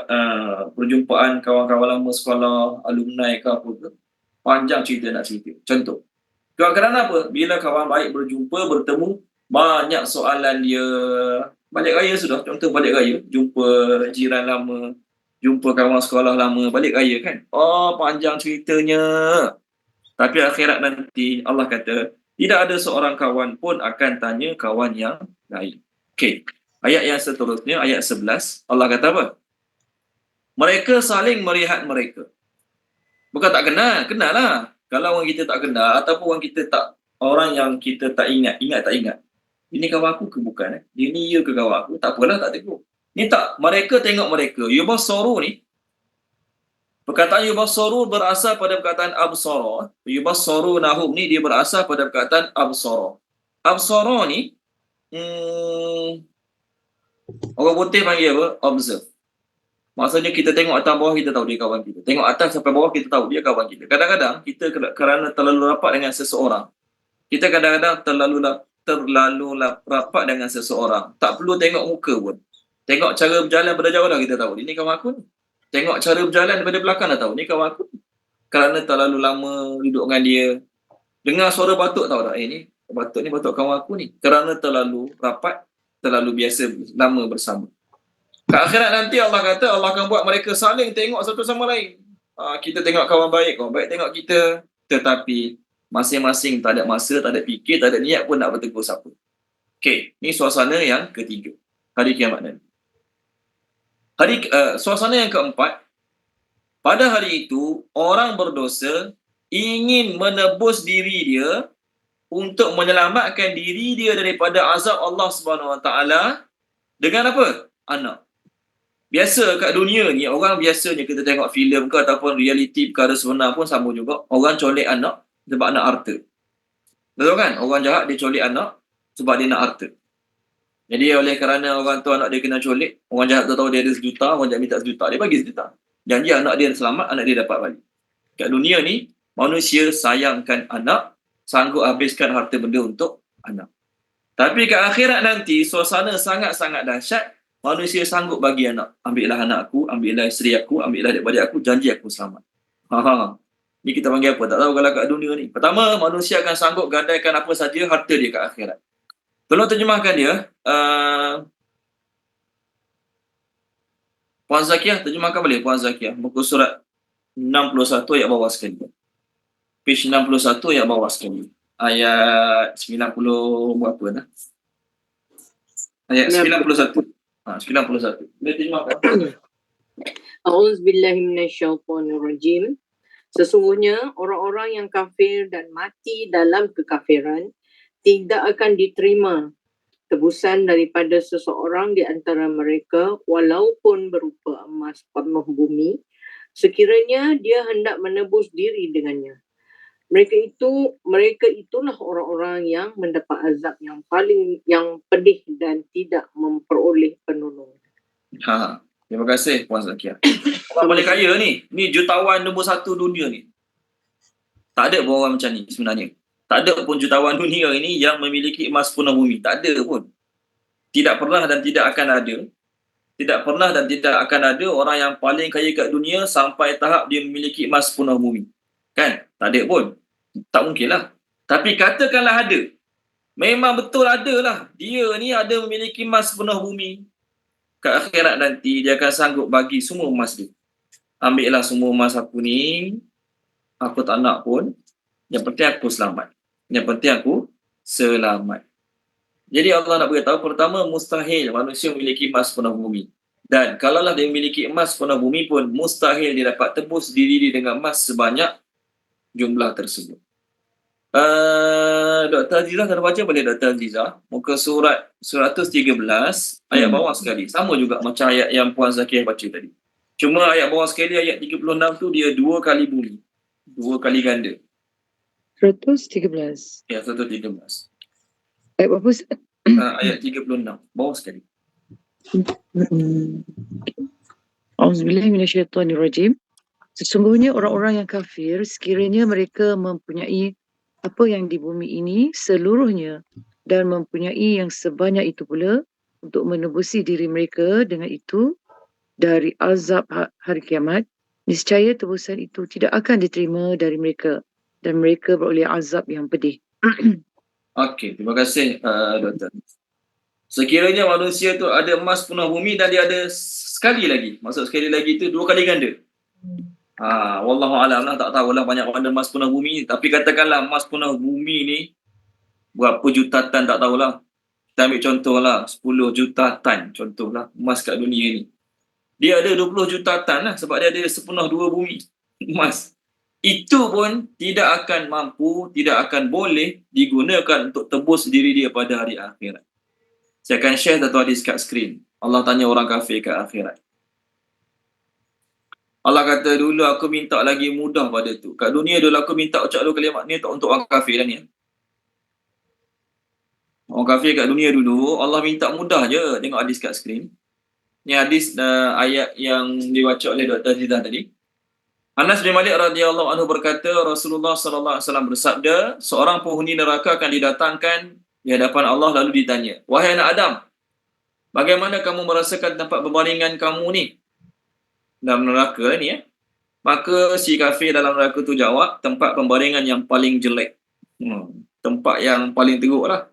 perjumpaan kawan-kawan lama sekolah, alumni ke apa ke, panjang cerita nak cerita. Contoh. Kerana apa? Bila kawan baik berjumpa, bertemu, banyak soalan dia. Balik raya sudah. Contoh balik raya. Jumpa jiran lama, jumpa kawan sekolah lama, balik raya kan. Panjang ceritanya. Tapi akhirat nanti Allah kata, tidak ada seorang kawan pun akan tanya kawan yang lain. Okey. Ayat yang seterusnya, ayat 11, Allah kata apa? Mereka saling melihat mereka. Bukan tak kenal, kenal lah. Kalau orang kita tak kenal ataupun orang yang kita tak ingat tak ingat. Ini kawan aku ke bukan? Dia ni ya ke kawan aku? Tak apalah, tak tegur. Ni tak, mereka tengok mereka. Yubassaru ni, perkataan yubassaru berasal pada perkataan absara. Yubassaru nahum ni dia berasal pada perkataan absara. Absara ni, orang putih panggil apa? Observe. Maksudnya kita tengok atas bawah, kita tahu dia kawan kita. Tengok atas sampai bawah, kita tahu dia kawan kita. Kadang-kadang kita kerana terlalu rapat dengan seseorang, kita kadang-kadang terlalu rapat dengan seseorang. Tak perlu tengok muka pun. Tengok cara berjalan pada jauh dah kita tahu. Dia ni kawan aku ni. Tengok cara berjalan daripada belakang dah tahu. Ni kawan aku ni. Kerana terlalu lama duduk dengan dia. Dengar suara batuk tahu tak? Ni batuk kawan aku ni. Kerana terlalu rapat, terlalu biasa lama bersama. Ke akhirat nanti Allah kata, Allah akan buat mereka saling tengok satu sama lain. Kita tengok kawan baik tengok kita. Tetapi masing-masing tak ada masa, tak ada fikir, tak ada niat pun nak bertegur siapa. Okey, ni suasana yang ketiga. Hari kiamat nanti. Suasana yang keempat, pada hari itu orang berdosa ingin menebus diri dia untuk menyelamatkan diri dia daripada azab Allah Subhanahu Wa Taala dengan apa? Anak. Biasa kat dunia ni, orang biasanya kita tengok filem ke ataupun realiti perkara sebenar pun sama juga. Orang colek anak sebab nak harta. Betul kan? Orang jahat dia colek anak sebab dia nak harta. Jadi oleh kerana orang tu anak dia kena colek, orang jahat tu tahu dia ada 1 juta, orang jahat minta 1 juta, dia bagi 1 juta. Janji anak dia selamat, anak dia dapat balik. Kat dunia ni, manusia sayangkan anak, sanggup habiskan harta benda untuk anak. Tapi kat akhirat nanti, suasana sangat-sangat dahsyat. Manusia sanggup bagi anak. Ambillah anak aku, ambillah isteri aku, ambillah adik-beradik aku, janji aku selamat. Ni kita panggil apa? Tak tahu kalau kat dunia ni. Pertama, manusia akan sanggup gadaikan apa saja harta dia kat akhirat. Tolong terjemahkan dia. Puan Zakiah, terjemahkan boleh Puan Zakiah. Muka surat 61 ayat bawah sekali. Page 61 ayat bawah sekali. Ayat 90 berapa dah? Ayat 91. 91. Boleh terjemahkan? A'udzubillahi minasyaitonirrajim. Sesungguhnya orang-orang yang kafir dan mati dalam kekafiran tidak akan diterima tebusan daripada seseorang di antara mereka walaupun berupa emas penuh bumi sekiranya dia hendak menebus diri dengannya. Mereka itulah orang-orang yang mendapat azab yang pedih dan tidak memperoleh penolong. Terima kasih Puan Zakiah. Orang paling kaya ni. Ni jutawan nombor 1 dunia ni. Tak ada pun orang macam ni sebenarnya. Tak ada pun jutawan dunia ini yang memiliki emas penuh bumi. Tak ada pun. Tidak pernah dan tidak akan ada. Tidak pernah dan tidak akan ada orang yang paling kaya kat dunia sampai tahap dia memiliki emas penuh bumi. Kan? Tak ada pun. Tak mungkin lah. Tapi katakanlah ada. Memang betul ada lah. Dia ni ada memiliki emas penuh bumi. Kat akhirat nanti dia akan sanggup bagi semua emas dia. Ambillah semua emas aku ni. Aku tak nak pun. Yang penting aku selamat. Yang penting aku selamat. Jadi Allah nak beritahu, pertama mustahil manusia memiliki emas penuh bumi. Dan kalaulah dia memiliki emas penuh bumi pun, mustahil dia dapat tebus diri dia dengan emas sebanyak jumlah tersebut. Dr. Azizah, kena baca boleh Dr. Azizah? Muka surat 113, ayat bawah sekali. Sama juga macam ayat yang Puan Zakiah baca tadi. Cuma ayat bawah sekali, ayat 36 tu dia 2 kali bumi. 2 kali ganda. 113. Ya, 113. Ayat berapa? Ayat 36, bawah sekali. Auzubillahi minasyaitonirrajim. Sesungguhnya orang-orang yang kafir, sekiranya mereka mempunyai apa yang di bumi ini seluruhnya dan mempunyai yang sebanyak itu pula untuk menebusi diri mereka dengan itu dari azab hari kiamat, niscaya tebusan itu tidak akan diterima dari mereka dan mereka beroleh azab yang pedih. Okey, terima kasih Doktor. Sekiranya manusia tu ada emas penuh bumi dan dia ada sekali lagi. Maksud sekali lagi tu 2 kali ganda. Wallahu a'lam lah, tak tahulah banyak mana emas punah bumi, tapi katakanlah emas punah bumi ni berapa juta tan tak tahulah. Kita ambil contohlah 10 juta tan contohlah emas kat dunia ni. Dia ada 20 juta tan lah sebab dia ada sepenuh dua bumi emas. Itu pun tidak akan mampu, tidak akan boleh digunakan untuk tebus diri dia pada hari akhirat. Saya akan share satu hadis kat skrin. Allah tanya orang kafir kat akhirat. Allah kata, dulu aku minta lagi mudah pada tu. Kat dunia dulu aku minta ucap dua kalimat ni untuk orang kafir dah ni. Orang kafir kat dunia dulu, Allah minta mudah je. Tengok hadis kat skrin. Ni hadis ayat yang dibaca oleh Dr. Zidah tadi. Anas bin Malik radhiyallahu anhu berkata, Rasulullah sallallahu alaihi wasallam bersabda, seorang penghuni neraka akan didatangkan di hadapan Allah lalu ditanya, wahai anak Adam, bagaimana kamu merasakan tempat berbaringan kamu ni dalam neraka ni Maka si kafir dalam neraka tu jawab, tempat pembaringan yang paling jelek. Tempat yang paling teruk lah.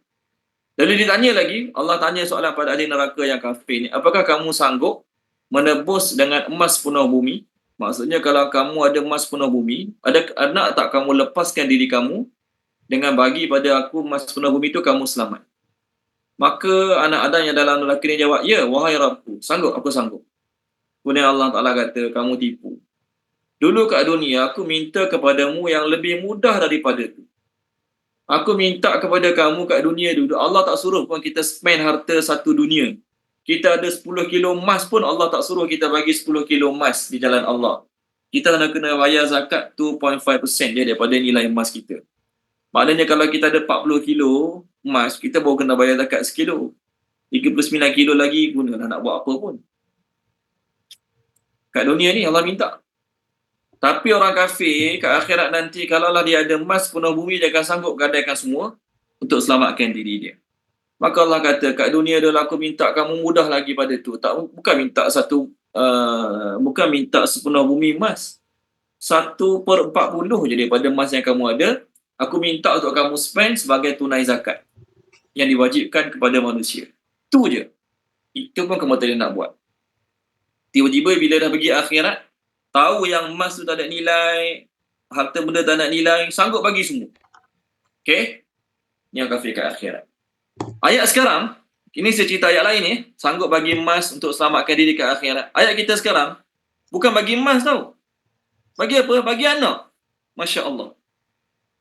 Lalu ditanya lagi, Allah tanya soalan pada ahli neraka yang kafir ni, apakah kamu sanggup menebus dengan emas penuh bumi? Maksudnya kalau kamu ada emas penuh bumi, nak tak kamu lepaskan diri kamu dengan bagi pada aku emas penuh bumi tu, kamu selamat? Maka anak Adam yang dalam neraka ni jawab, ya wahai Rabbku, sanggup, aku sanggup. Kemudian Allah Ta'ala kata, kamu tipu. Dulu kat dunia aku minta kepadamu yang lebih mudah daripada tu. Aku minta kepada kamu kat dunia dulu, Allah tak suruh pun kita spend harta satu dunia. Kita ada 10 kilo emas pun Allah tak suruh kita bagi 10 kilo emas di jalan Allah. Kita kena bayar zakat 2.5% dia daripada nilai emas kita. Maknanya kalau kita ada 40 kilo emas, kita baru kena bayar zakat sekilo. 39 kilo lagi gunalah nak buat apa pun. Kat dunia ni Allah minta. Tapi orang kafir kat akhirat nanti, kalaulah dia ada emas penuh bumi, dia akan sanggup gadaikan semua untuk selamatkan diri dia. Maka Allah kata, kat dunia dulu aku minta kamu mudah lagi pada tu. Bukan minta bukan minta sepenuh bumi emas. 1/40 je daripada emas yang kamu ada, aku minta untuk kamu spend sebagai tunai zakat yang diwajibkan kepada manusia. Tu je. Itu pun kamu tak ada nak buat. Tiba-tiba bila dah pergi akhirat, tahu yang emas tu tak ada nilai, harta benda tak ada nilai, sanggup bagi semua. Okay? Ni yang kafir kat akhirat. Ayat sekarang, ini saya cerita ayat lain ni, sanggup bagi emas untuk selamatkan diri kat akhirat. Ayat kita sekarang, bukan bagi emas tau. Bagi apa? Bagi anak. Masya Allah.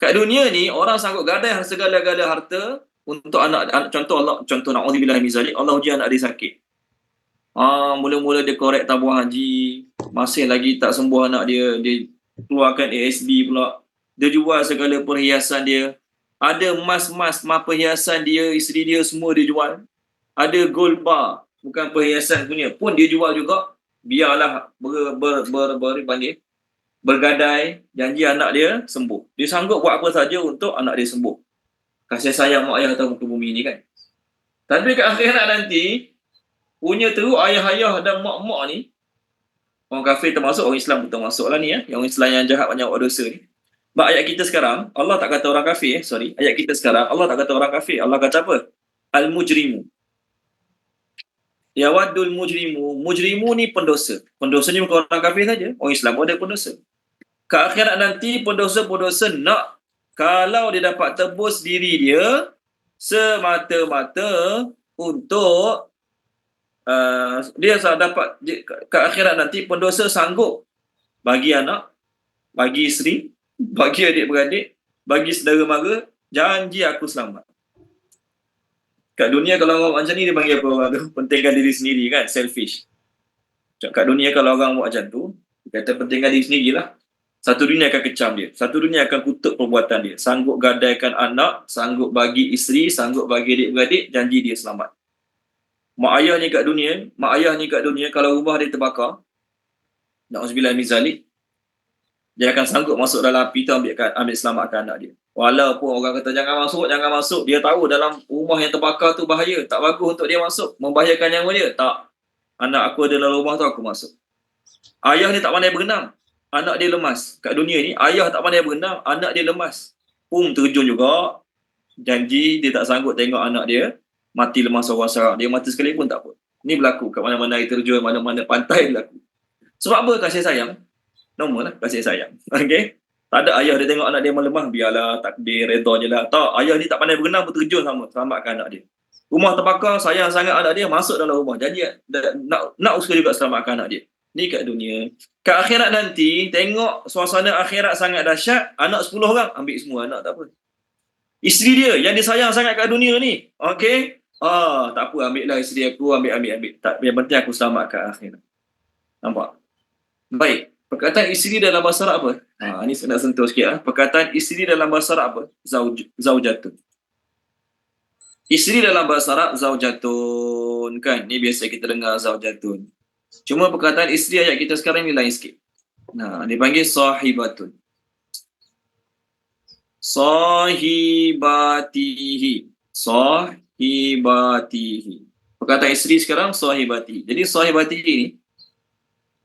Kat dunia ni, orang sanggup gadai segala-gala harta untuk anak. Contoh na'udzubillah min zalik, Allah uji anak dia sakit. Mula-mula dia korek tabung haji, masih lagi tak sembuh anak dia, dia keluarkan ASB pula. Dia jual segala perhiasan dia. Ada emas-emas, perhiasan dia, isteri dia semua dia jual. Ada gold bar, bukan perhiasan punya, pun dia jual juga. Biarlah bergadai, janji anak dia sembuh. Dia sanggup buat apa saja untuk anak dia sembuh. Kasih sayang mak ayah atas muka bumi ni kan. Tapi kat akhirat nanti, punya teruk ayah-ayah dan mak-mak ni, orang kafir termasuk, orang Islam pun termasuk lah ni yang Islam yang jahat banyak buat dosa ni. Sebab ayat kita sekarang, Allah tak kata orang kafir, ayat kita sekarang, Allah tak kata orang kafir. Allah kata apa? Al-mujrimu. Yawaddul mujrimu. Mujrimu ni pendosa. Pendosa ni bukan orang kafir saja. Orang Islam pun ada pendosa. Ke akhirat nanti, pendosa-pendosa nak, kalau dia dapat tebus diri dia, semata-mata untuk dia dapat ke akhirat nanti, pendosa sanggup bagi anak, bagi isteri, bagi adik-beradik, bagi saudara mara, janji aku selamat. Kat dunia kalau orang macam ni, dia panggil apa? Pentingkan diri sendiri kan, selfish. Kat dunia kalau orang buat macam tu, dia kata pentingkan diri sendirilah. Satu dunia akan kecam dia, satu dunia akan kutuk perbuatan dia. Sanggup gadaikan anak, sanggup bagi isteri, sanggup bagi adik-beradik, janji dia selamat. Mak ayah ni kat dunia, kalau rumah dia terbakar, na'udzubillah min zalik, dia akan sanggup masuk dalam api tu ambil selamatkan anak dia. Walaupun orang kata jangan masuk, dia tahu dalam rumah yang terbakar tu bahaya, tak bagus untuk dia masuk, membahayakan nyawa dia. Tak. Anak aku ada dalam rumah tu, aku masuk. Ayah ni tak pandai berenang, anak dia lemas. Kat dunia ni, ayah tak pandai berenang, anak dia lemas. Terjun juga, janji dia tak sanggup tengok anak dia mati lemas seorang-seorang. Dia mati sekali pun tak apa. Ni berlaku kat mana-mana air terjun, mana-mana pantai berlaku. Sebab apa kasih sayang? Normal lah kasih sayang. Okey. Tak ada ayah dia tengok anak dia melemah, biarlah takdir, redha je lah. Tak, ayah ni tak pandai berenang pun terjun sama, selamatkan anak dia. Rumah terbakar, sayang sangat anak dia, masuk dalam rumah. Jadi nak usaha juga selamatkan anak dia. Ni kat dunia. Kat akhirat nanti, tengok suasana akhirat sangat dahsyat, anak 10 orang, ambil semua anak, tak apa. Isteri dia yang dia sayang sangat kat dunia ni. Okey? Tak apa, ambil lah isteri aku, ambil. Tak, yang penting aku selamatkan akhirat. Nampak? Baik. Perkataan isteri dalam bahasa Arab apa? Ni saya nak sentuh sikit. Perkataan isteri dalam bahasa Arab apa? Zaujatun. Isteri dalam bahasa Arab zaujatun, kan? Ni biasa kita dengar zaujatun. Cuma perkataan isteri ayat kita sekarang ni lain sikit. Dipanggil sahibatun. Sahibatihi. Perkataan isteri sekarang sahibatihi. Jadi sahibatihi ni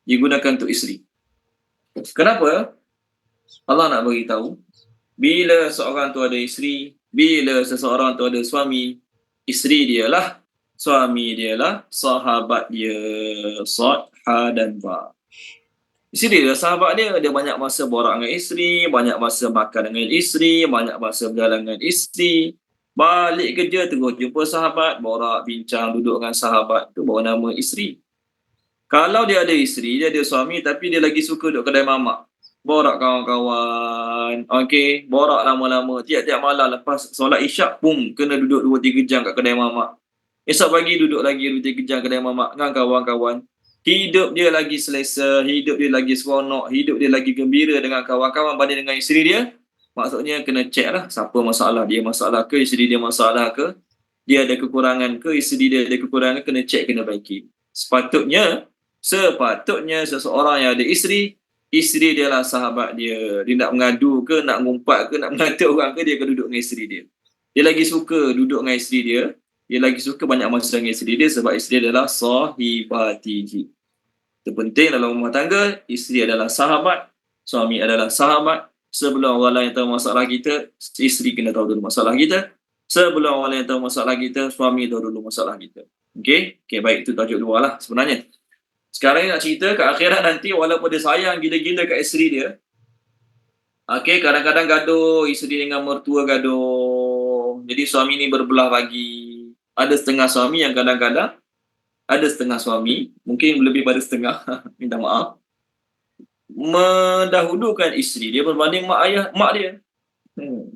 digunakan untuk isteri. Kenapa? Allah nak bagi tahu, bila seorang tu ada isteri, bila seseorang tu ada suami, isteri dialah, suami dialah sahabat dia. Sad, ha dan ba. Isteri dia sahabat dia banyak masa borak dengan isteri, banyak masa makan dengan isteri, banyak masa berjalan dengan isteri. Balik kerja terus jumpa sahabat, borak, bincang, duduk dengan sahabat. Tu baru nama isteri. Kalau dia ada isteri, dia ada suami tapi dia lagi suka duduk kedai mamak. Borak kawan-kawan. Okey, borak lama-lama. Tiap-tiap malam lepas solat isyak, kena duduk 2-3 jam kat kedai mamak. Esok pagi duduk lagi 2-3 jam kedai mamak dengan kawan-kawan. Hidup dia lagi selesa, hidup dia lagi seronok, hidup dia lagi gembira dengan kawan-kawan banding dengan isteri dia. Maksudnya kena check lah siapa masalah. Dia masalah ke, isteri dia masalah ke, dia ada kekurangan ke, isteri dia ada kekurangan, kena check, kena baiki. Sepatutnya seseorang yang ada isteri dia lah sahabat dia. Dia nak mengadu ke, nak ngumpat ke, nak mengata orang ke, dia akan duduk dengan isteri dia. Dia lagi suka duduk dengan isteri dia. Dia lagi suka banyak masa dengan isteri dia sebab isteri adalah sahibatihi. Itu penting dalam rumah tangga. Isteri adalah sahabat, suami adalah sahabat. Sebelum orang lain tahu masalah kita, isteri kena tahu dulu masalah kita. Sebelum orang lain tahu masalah kita, suami tahu dulu masalah kita. Okey, baik, itu tajuk dua lah sebenarnya. Sekarang nak cerita kat akhirat nanti, walaupun dia sayang gila-gila kat isteri dia, okey, kadang-kadang gaduh, isteri dengan mertua gaduh. Jadi suami ni berbelah bagi. Ada setengah suami yang kadang-kadang, ada setengah suami, mungkin lebih pada setengah, minta maaf, mendahulukan isteri dia berbanding mak dia.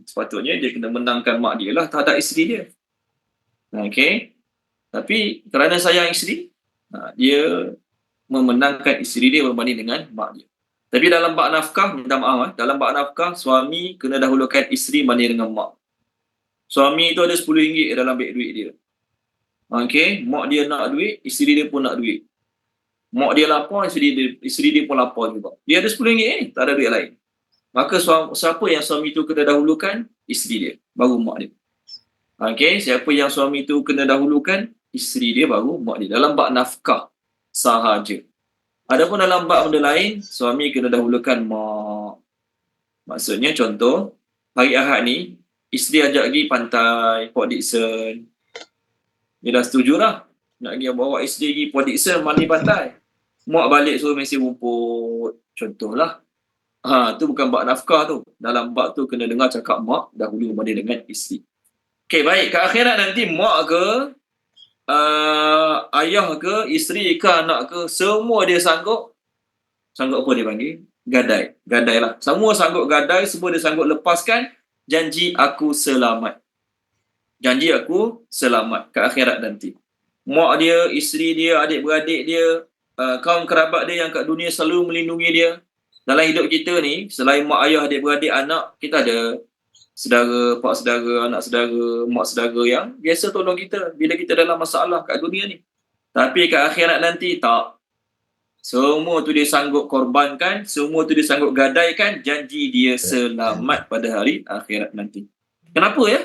Sepatutnya dia kena menangkan mak dia lah terhadap isteri dia. Okey. Tapi kerana sayang isteri, dia memenangkan isteri dia berbanding dengan mak dia. Tapi dalam bab nafkah, minta maaf, dalam bab nafkah, suami kena dahulukan isteri banding dengan mak. Suami tu ada RM10 dalam beg duit dia. Okey, mak dia nak duit, isteri dia pun nak duit. Mak dia lapar, isteri dia pun lapar juga. Dia ada RM10 ni, tak ada duit lain. Maka siapa yang suami tu kena dahulukan? Isteri dia, baru mak dia. Okey, siapa yang suami tu kena dahulukan? Isteri dia, baru mak dia. Dalam bab nafkah sahaja. Adapun dalam bab benda lain, suami kena dahulukan mak. Maksudnya contoh, hari Ahad ni, isteri ajak pergi pantai, Port Dickson. Dia dah setuju lah. Nak pergi bawa isteri pergi Port Dickson, mandi pantai. Mak balik suruh mesti rumput. Contohlah. Tu bukan bab nafkah tu. Dalam bab tu kena dengar cakap mak dahulu banding dengan isteri. Okey, baik. Ke akhirat nanti mak ke, ayah ke, isteri ke, anak ke, semua dia sanggup apa dia panggil? Gadai lah. Semua sanggup gadai, semua dia sanggup lepaskan janji aku selamat. Janji aku selamat ke akhirat nanti. Mak dia, isteri dia, adik-beradik dia, kaum kerabat dia yang kat dunia selalu melindungi dia. Dalam hidup kita ni, selain mak ayah, adik-beradik, anak, kita ada saudara, pak saudara, anak saudara, mak saudara yang biasa tolong kita bila kita dalam masalah kat dunia ni. Tapi kat akhirat nanti, tak. Semua tu dia sanggup korbankan, semua tu dia sanggup gadaikan janji dia selamat pada hari akhirat nanti. Kenapa ya?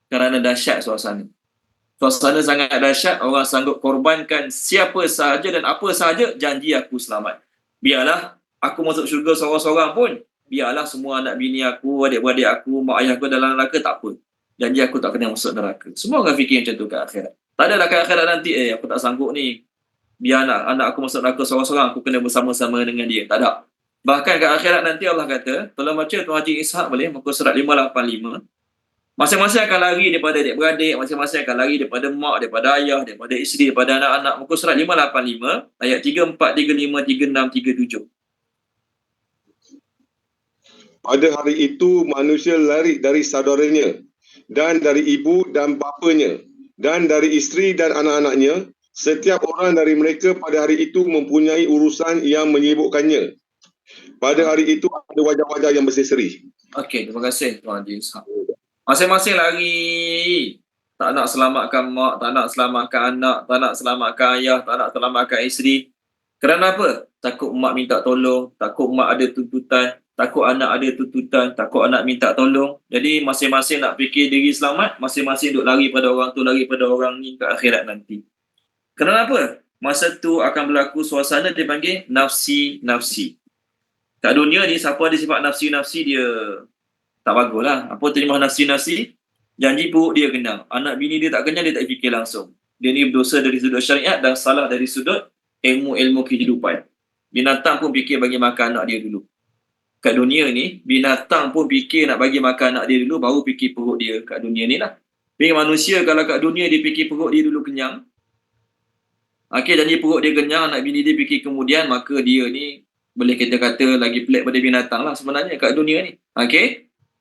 Kerana dahsyat suasana. Suasana sangat dahsyat, orang sanggup korbankan siapa sahaja dan apa sahaja janji aku selamat. Biarlah aku masuk syurga seorang-seorang pun, biarlah semua anak bini aku, adik-beradik aku, mak ayah aku dalam neraka, tak apa. Janji aku tak kena masuk neraka. Semua orang fikir macam tu kat akhirat. Tak adalah kat akhirat nanti, aku tak sanggup ni. Biar anak aku masuk neraka seorang-seorang, aku kena bersama-sama dengan dia. Tak ada. Bahkan kat akhirat nanti Allah kata, tolong baca Tuan Haji Ishaq boleh, muka surat 585. Masing-masing akan lari daripada adik-beradik, masing-masing akan lari daripada mak, daripada ayah, daripada isteri, daripada anak-anak. Muka surat 585, ayat 3, 4, 3, 5, 3, 6, 3, 7. Pada hari itu manusia lari dari saudaranya dan dari ibu dan bapanya dan dari isteri dan anak-anaknya. Setiap orang dari mereka pada hari itu mempunyai urusan yang menyibukkannya. Pada hari itu ada wajah-wajah yang berseri-seri. Okey, terima kasih Tuan Haji Ishaq. Masing-masing lari. Tak nak selamatkan mak, tak nak selamatkan anak, tak nak selamatkan ayah, tak nak selamatkan isteri. Kerana apa? Takut mak minta tolong, takut mak ada tuntutan, takut anak ada tuntutan, takut anak minta tolong. Jadi masing-masing nak fikir diri selamat, masing-masing duk lari pada orang tu, lari pada orang ni ke akhirat nanti. Kerana apa? Masa tu akan berlaku suasana dipanggil nafsi-nafsi. Kat dunia ni, siapa ada sifat nafsi-nafsi, dia tak bagus lah. Apa terjemah nafsi-nafsi? Janji buruk dia kenal. Anak bini dia tak kenal, dia tak fikir langsung. Dia ni berdosa dari sudut syariat dan salah dari sudut ilmu-ilmu kehidupan. Binatang pun fikir bagi makan anak dia dulu. Kat dunia ni, binatang pun fikir nak bagi makan anak dia dulu, baru fikir perut dia kat dunia ni lah. Tapi manusia kalau kat dunia dia fikir perut dia dulu kenyang, janji perut dia kenyang, anak bini dia fikir kemudian, maka dia ni boleh kita kata lagi pelik pada binatang lah sebenarnya kat dunia ni.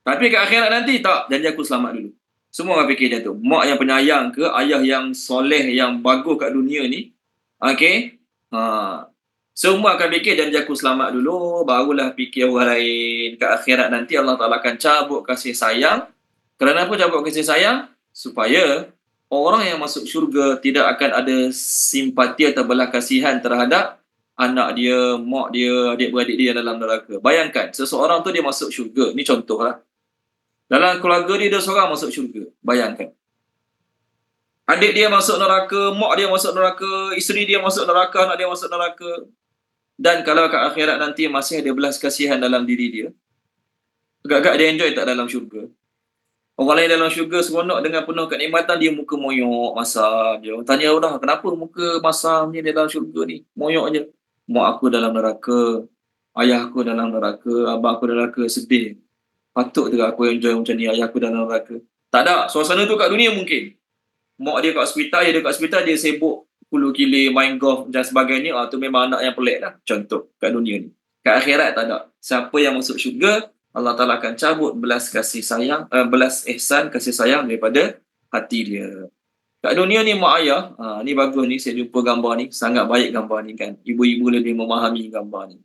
Tapi kat akhirat nanti tak, janji aku selamat dulu. Semua orang fikir dia tu. Mak yang penyayang ke, ayah yang soleh, yang bagus kat dunia ni. Semua akan fikir janji aku selamat dulu, barulah fikir orang lain. Kat akhirat nanti Allah Ta'ala akan cabut kasih sayang. Kerana apa cabut kasih sayang? Supaya orang yang masuk syurga tidak akan ada simpati atau belas kasihan terhadap anak dia, mak dia, adik-beradik dia dalam neraka. Bayangkan, seseorang tu dia masuk syurga. Ni contoh lah. Dalam keluarga dia seorang masuk syurga. Bayangkan. Adik dia masuk neraka, mak dia masuk neraka, isteri dia masuk neraka, anak dia masuk neraka. Dan kalau kat akhirat nanti masih ada belas kasihan dalam diri dia, agak-agak dia enjoy tak dalam syurga? Orang lain dalam syurga seronok dengan penuh kenikmatan, dia muka moyok, masam je. Tanya dah, kenapa muka masam ni dalam syurga ni? Moyok je. Mak aku dalam neraka, ayah aku dalam neraka, abang aku dalam neraka, sedih. Patut ke aku enjoy macam ni, ayah aku dalam neraka? Tak ada. Suasana tu kat dunia mungkin. Mak dia kat hospital, dia sibuk puluh kilir, main golf dan sebagainya. Tu memang anak yang pelik lah. Contoh kat dunia ni. Kat akhirat tak ada. Siapa yang masuk syurga, Allah Ta'ala akan cabut belas kasih sayang, belas ihsan kasih sayang daripada hati dia. Kat dunia ni mak ayah, ni bagus ni, saya jumpa gambar ni, sangat baik gambar ni kan. Ibu-ibu lebih memahami gambar ni.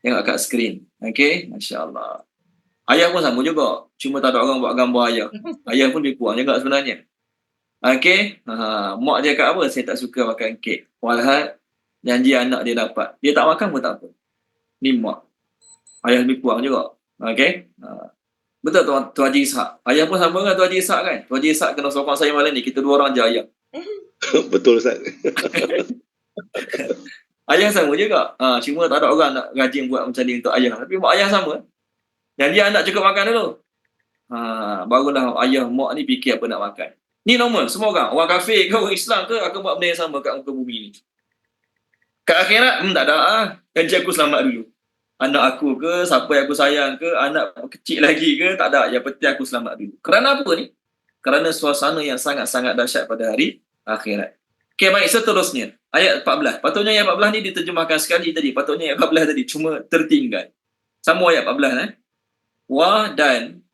Tengok kat skrin. Masya Allah. Ayah pun sama juga. Cuma tak ada orang buat gambar ayah. Ayah pun lebih kurang juga sebenarnya. Mak dia kat apa? Saya tak suka makan kek. Walhal janji anak dia dapat. Dia tak makan pun tak apa. Ni mak. Ayah lebih kurang juga. Betul Tuan Haji Ishaq. Ayah pun sama dengan Tuan Haji Ishaq kan? Tuan Haji Ishaq kena sokong saya malam ni. Kita dua orang je ayah. Betul Ustaz. Ayah sama juga. Cuma tak ada orang nak rajin buat macam ni untuk ayah. Tapi mak ayah sama. Janji anak cukup makan dulu. Barulah ayah mak ni fikir apa nak makan. Ni normal semua orang. Orang kafir ke, orang Islam ke akan buat benda yang sama kat muka bumi ni. Kat akhirat, tak ada janji aku selamat dulu. Anak aku ke, siapa yang aku sayang ke, anak kecil lagi ke, tak ada. Yang penting aku selamat dulu. Kerana apa ni? Kerana suasana yang sangat-sangat dahsyat pada hari akhirat. Baik, seterusnya. Ayat 14. Patutnya ayat 14 ni diterjemahkan sekali tadi. Patutnya ayat 14 tadi. Cuma tertinggal. Sama ayat 14. Wa dan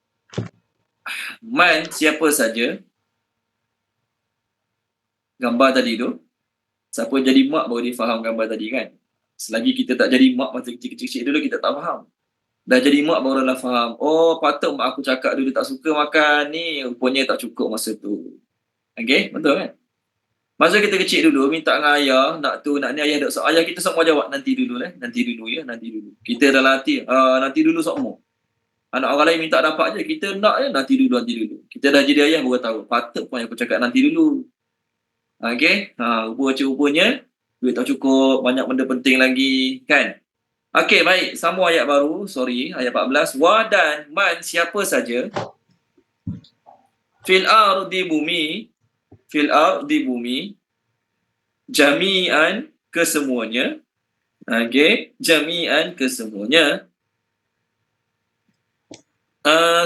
man, siapa saja. Gambar tadi tu. Siapa jadi mak baru dia faham gambar tadi kan. Selagi kita tak jadi mak masa kecil-kecil dulu, kita tak faham. Dah jadi mak barulah faham. Oh, patut mak aku cakap dulu tak suka makan ni. Rupanya tak cukup masa tu. Betul kan? Masa kita kecil dulu, minta dengan ayah, nak tu, nak ni, ayah tak sok. Ayah kita semua jawab, nanti dulu nanti dulu ya, nanti dulu. Kita dalam hati, nanti dulu semua. Anak orang lain minta dapat je, kita nak je, nanti dulu. Kita dah jadi ayah baru tahu. Patut pun aku cakap nanti dulu. Rupanya duit tak cukup, banyak benda penting lagi kan. Baik, sambung ayat baru, ayat 14. Wa dan man, siapa saja fil ardi bumi jami'an, kesemuanya. Okey, jami'an kesemuanya.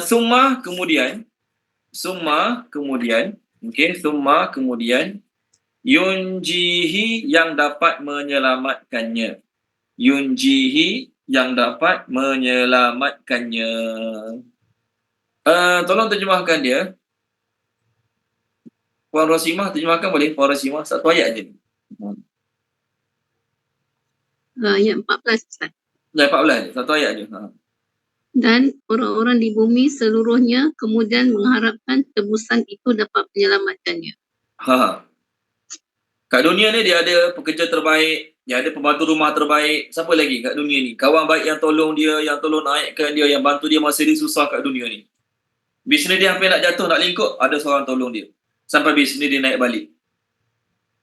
Summa kemudian, okey, summa kemudian yunjihi yang dapat menyelamatkannya. Yunjihi yang dapat menyelamatkannya. Tolong terjemahkan dia. Puan Rosimah terjemahkan boleh? Puan Rosimah satu ayat je. Ayat 14 Ustaz. Ayat 14 je, satu ayat je. Dan orang-orang di bumi seluruhnya kemudian mengharapkan tebusan itu dapat menyelamatkannya. Kat dunia ni dia ada pekerja terbaik, dia ada pembantu rumah terbaik. Siapa lagi kat dunia ni? Kawan baik yang tolong dia, yang tolong naikkan dia, yang bantu dia masa dia susah kat dunia ni. Bisnes dia hampir nak jatuh, nak lingkup, ada seorang tolong dia. Sampai bisnes dia naik balik.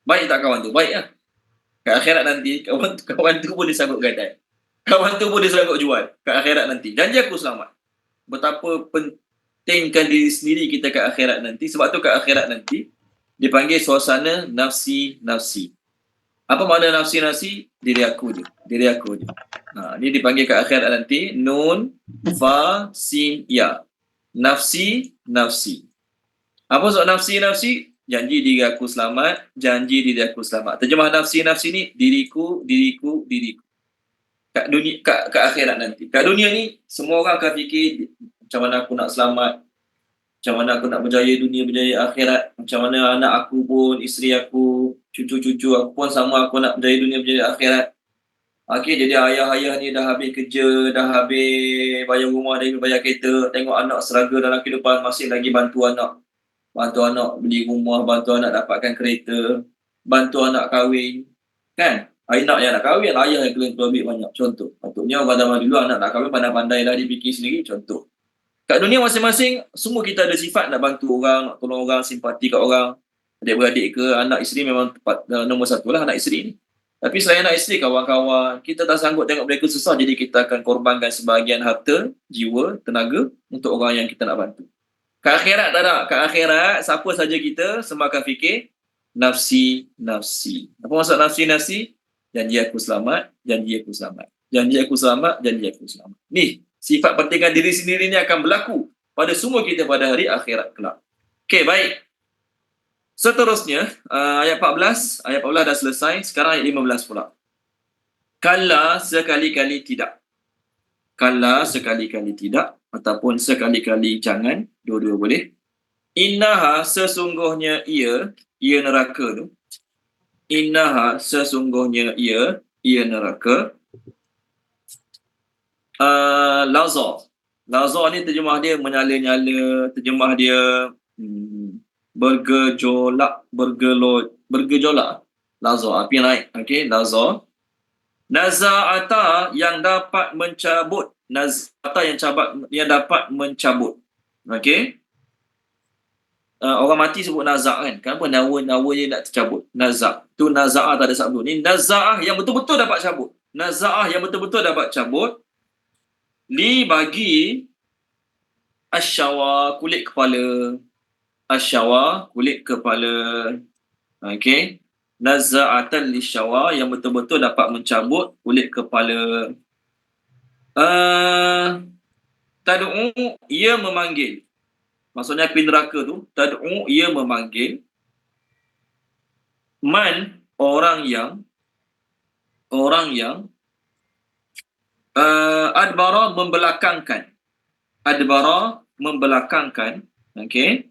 Baik tak kawan tu? Baik lah. Kat akhirat nanti, kawan tu pun dia sanggup gadai. Kawan tu pun dia sanggup jual. Kat akhirat nanti. Janji aku selamat. Betapa pentingkan diri sendiri kita kat akhirat nanti. Sebab tu kat akhirat nanti, dipanggil suasana nafsi-nafsi. Apa makna nafsi-nafsi? Diri aku je. Ni dipanggil kat akhirat nanti, nun, fa, sin, ya. Nafsi-nafsi. Apa maksud nafsi-nafsi? Janji diri aku selamat, janji diri aku selamat. Terjemah nafsi-nafsi ni, diriku. Kat dunia, kat akhirat nanti. Kat dunia ni, semua orang akan fikir, macam mana aku nak selamat, macam mana aku nak berjaya dunia, berjaya akhirat, macam mana anak aku pun, isteri aku, cucu-cucu aku pun sama, aku nak berjaya dunia, berjaya akhirat. Okey, jadi ayah-ayah ni dah habis kerja, dah habis bayar rumah, dah habis bayar kereta, tengok anak struggle dalam kehidupan, masih lagi bantu anak beli rumah, bantu anak dapatkan kereta, bantu anak kahwin, kan? Anak yang nak kahwin, ayah yang kena duit banyak, contoh. Patutnya orang zaman dulu anak nak kahwin pandai-pandai dah dipikir sendiri, contoh. Kat dunia masing-masing, semua kita ada sifat nak bantu orang, nak tolong orang, simpati kat orang. Adik-beradik ke, anak isteri memang nombor satu lah anak isteri ni. Tapi selain anak isteri, kawan-kawan, kita tak sanggup tengok mereka susah, jadi kita akan korbankan sebahagian harta, jiwa, tenaga untuk orang yang kita nak bantu. Kat akhirat tak ada. Kat akhirat, siapa saja kita, semua akan fikir nafsi-nafsi. Apa maksud nafsi-nafsi? Janji aku selamat, janji aku selamat. Janji aku selamat, janji aku selamat. Ni, sifat pentingkan diri sendiri ni akan berlaku pada semua kita pada hari akhirat kelak. Okey, baik. Seterusnya, ayat 14 dah selesai, sekarang ayat 15 pula. Kalla sekali-kali tidak. Kalla sekali-kali tidak, ataupun sekali-kali jangan, dua-dua boleh. Innaha sesungguhnya ia neraka tu. Innaha sesungguhnya ia neraka. Lazar ni terjemah dia menyala-nyala, terjemah dia bergejolak. Lazar, api naik. Okey, lazar. Naza'ata yang dapat mencabut. Naza'ata yang dapat mencabut. Okey. Orang mati sebut nazak kan. Kenapa nawa dia nak tercabut? Nazak. Tu naza'ah tak ada sabdu. Ni naza'ah yang betul-betul dapat cabut. Naza'ah yang betul-betul dapat cabut. Li bagi asyawa, kulit kepala. Asyawa, kulit kepala. Okey. Naza'atan li syawa yang betul-betul dapat mencabut kulit kepala. Tad'u, ia memanggil. Maksudnya api neraka tu, tad'u, ia memanggil. Man, orang yang adbara, membelakangkan. Okey.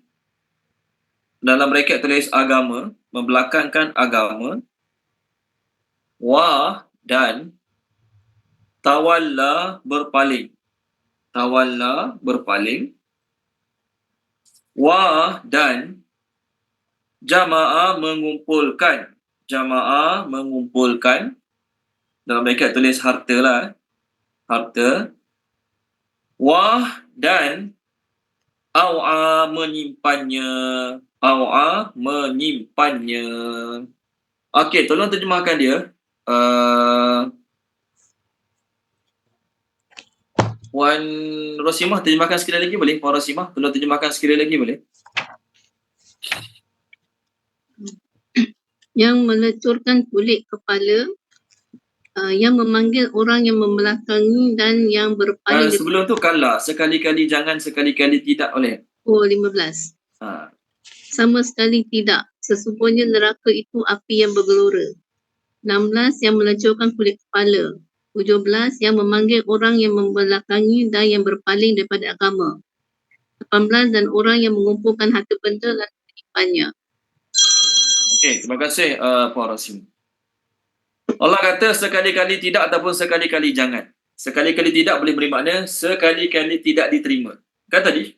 Dalam bracket tulis agama, membelakangkan agama. Wa, dan tawalla, berpaling. Wa, dan jama'a, mengumpulkan. Dalam bracket tulis harta lah. Harta. Wa, dan aw'a, menyimpannya. Okey, tolong terjemahkan dia. Puan Rosimah terjemahkan sekali lagi boleh? Puan Rosimah, tolong terjemahkan sekali lagi boleh? Yang melecurkan kulit kepala yang memanggil orang yang membelakangi dan yang berpaling Sebelum tu kala, sekali-kali jangan, sekali-kali tidak oleh. 15. Ha. Sama sekali tidak. Sesungguhnya neraka itu api yang bergelora. 16 yang melencurkan kulit kepala. 17 yang memanggil orang yang membelakangi dan yang berpaling daripada agama. 18 dan orang yang mengumpulkan harta benda dan menimpannya. Okey, terima kasih Puan Rasim. Allah kata sekali-kali tidak ataupun sekali-kali jangan. Sekali-kali tidak boleh beri makna sekali-kali tidak diterima. Kan tadi?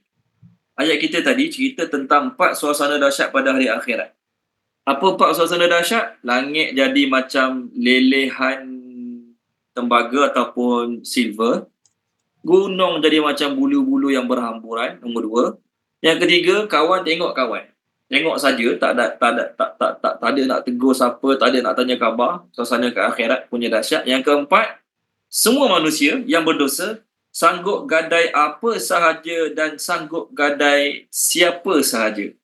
Ayat kita tadi cerita tentang 4 suasana dahsyat pada hari akhirat. Apa 4 suasana dahsyat? Langit jadi macam lelehan tembaga ataupun silver. Gunung jadi macam bulu-bulu yang berhamburan, nombor 2. Yang ketiga, kawan tengok kawan. Tengok saja, tak ada nak tegur siapa, tak ada nak tanya khabar. Suasana ke akhirat punya dahsyat. Yang keempat, semua manusia yang berdosa sanggup gadai apa sahaja dan sanggup gadai siapa sahaja.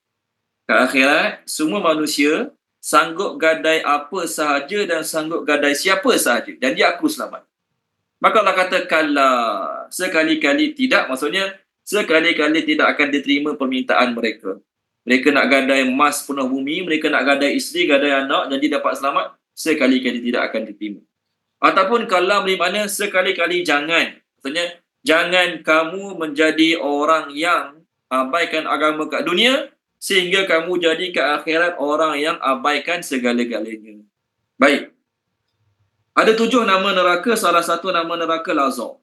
Ke akhirat, semua manusia sanggup gadai apa sahaja dan sanggup gadai siapa sahaja. Dan dia aku selamat. Maka Allah kata, kala sekali-kali tidak, maksudnya sekali-kali tidak akan diterima permintaan mereka. Mereka nak gadai emas penuh bumi, mereka nak gadai isteri, gadai anak, jadi dapat selamat, sekali-kali tidak akan diterima. Ataupun kalau beri makna sekali-kali jangan. Maksudnya, jangan kamu menjadi orang yang abaikan agama kat dunia, sehingga kamu jadi ke akhirat orang yang abaikan segala-galanya. Baik. Ada 7 nama neraka, salah satu nama neraka Lazar.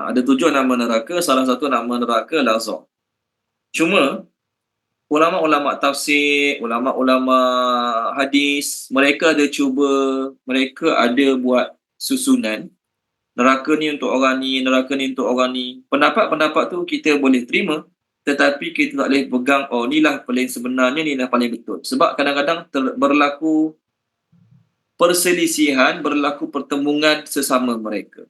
Ada 7 nama neraka, salah satu nama neraka Lazar. Cuma, ulama-ulama tafsir, ulama-ulama hadis, mereka ada buat susunan. Neraka ni untuk orang ni, neraka ni untuk orang ni. Pendapat-pendapat tu kita boleh terima, tetapi kita tak boleh pegang, oh inilah paling sebenarnya, inilah paling betul. Sebab kadang-kadang berlaku perselisihan, berlaku pertembungan sesama mereka.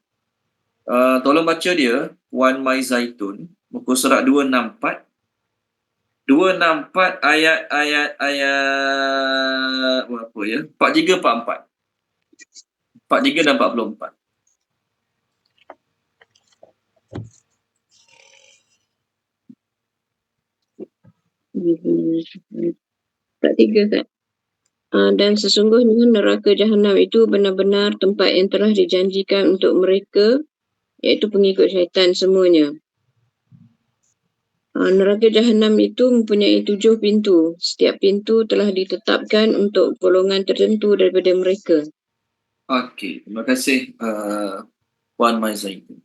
Tolong baca dia, Wan Mai Zaitun, muka surat 264. 264 ayat berapa ya? 43 44. 43 dan 44. Tak 3 kan? Dan sesungguhnya neraka Jahannam itu benar-benar tempat yang telah dijanjikan untuk mereka, iaitu pengikut syaitan semuanya. Neraka Jahannam itu mempunyai 7 pintu. Setiap pintu telah ditetapkan untuk golongan tertentu daripada mereka. Okey, terima kasih Puan Mai Zaitun.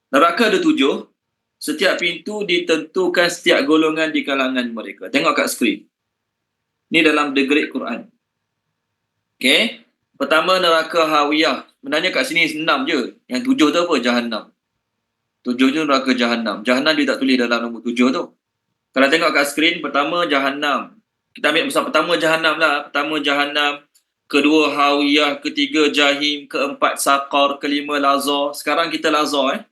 Neraka ada 7. Setiap pintu ditentukan setiap golongan di kalangan mereka. Tengok kat skrin. Ni dalam The Great Quran. Okey. Pertama neraka Hawiyah. Sebenarnya kat sini 6 je. Yang 7 tu apa? Jahannam. 7 tu neraka Jahannam. Jahannam dia tak tulis dalam nombor 7 tu. Kalau tengok kat skrin, pertama Jahannam. Kita ambil besar pertama Jahannam lah. Pertama Jahannam. Kedua Hawiyah. Ketiga Jahim. Keempat Saqar. Kelima Lazar. Sekarang kita Lazar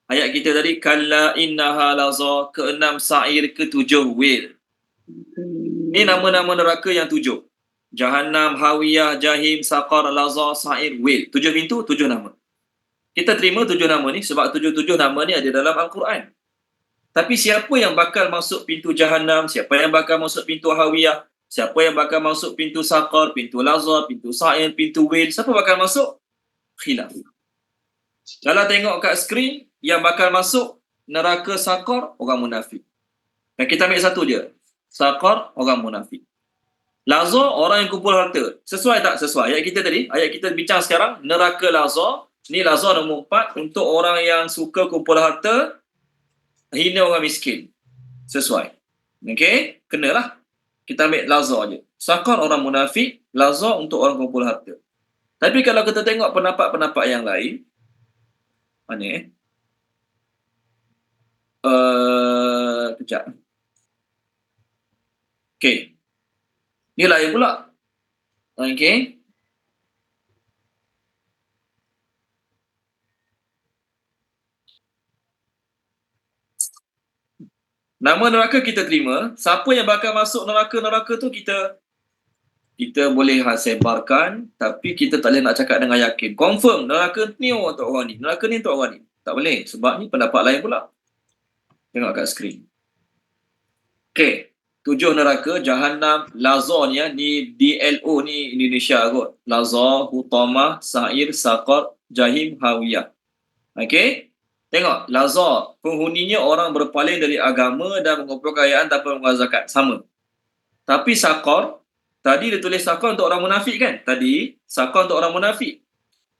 Ayat kita tadi, kalla innaha lazar. Keenam Sa'ir. Ketujuh Wil. Ini nama-nama neraka yang 7. Jahannam, Hawiyah, Jahim, Saqar, Lazar, Sa'ir, Wil. 7 pintu, 7 nama. Kita terima 7 nama ni sebab 7 nama ni ada dalam Al-Quran. Tapi siapa yang bakal masuk pintu Jahannam, siapa yang bakal masuk pintu Hawiyah, siapa yang bakal masuk pintu Saqar, pintu Lazar, pintu Sa'ir, pintu Wil, siapa bakal masuk? Khilaf. Kalau tengok kat skrin, yang bakal masuk neraka Saqar, orang munafik. Dan kita ambil satu je. Saqar, orang munafik. Lazar, orang yang kumpul harta. Sesuai tak? Sesuai. Ayat kita tadi, ayat kita bincang sekarang, neraka Lazar. Ni Lazar nombor 4 untuk orang yang suka kumpul harta, hina orang miskin. Sesuai. Okey? Kenalah. Kita ambil Lazar je. Saqar, orang munafik. Lazar untuk orang kumpul harta. Tapi kalau kita tengok pendapat-pendapat yang lain, mana kejap. Okey. Ni lain pula. Okey. Nama neraka kita terima. Siapa yang bakal masuk neraka-neraka tu kita kita boleh sebarkan, tapi kita tak boleh nak cakap dengan yakin. Confirm neraka ni untuk orang ni, neraka ni untuk orang ni. Tak boleh, sebab ni pendapat lain pula. Tengok kat skrin. Okay, 7 neraka, Jahannam, Lazar ni ni DLO ni Indonesia kot. Lazar, Hutamah, Sa'ir, Saqar, Jahim, Hawiyah. Okay, tengok, Lazar, penghuninya orang berpaling dari agama dan mengumpulkan kekayaan tanpa mengeluarkan zakat. Sama. Tapi Saqar, tadi dia tulis Saqar untuk orang munafik kan? Tadi, Saqar untuk orang munafik.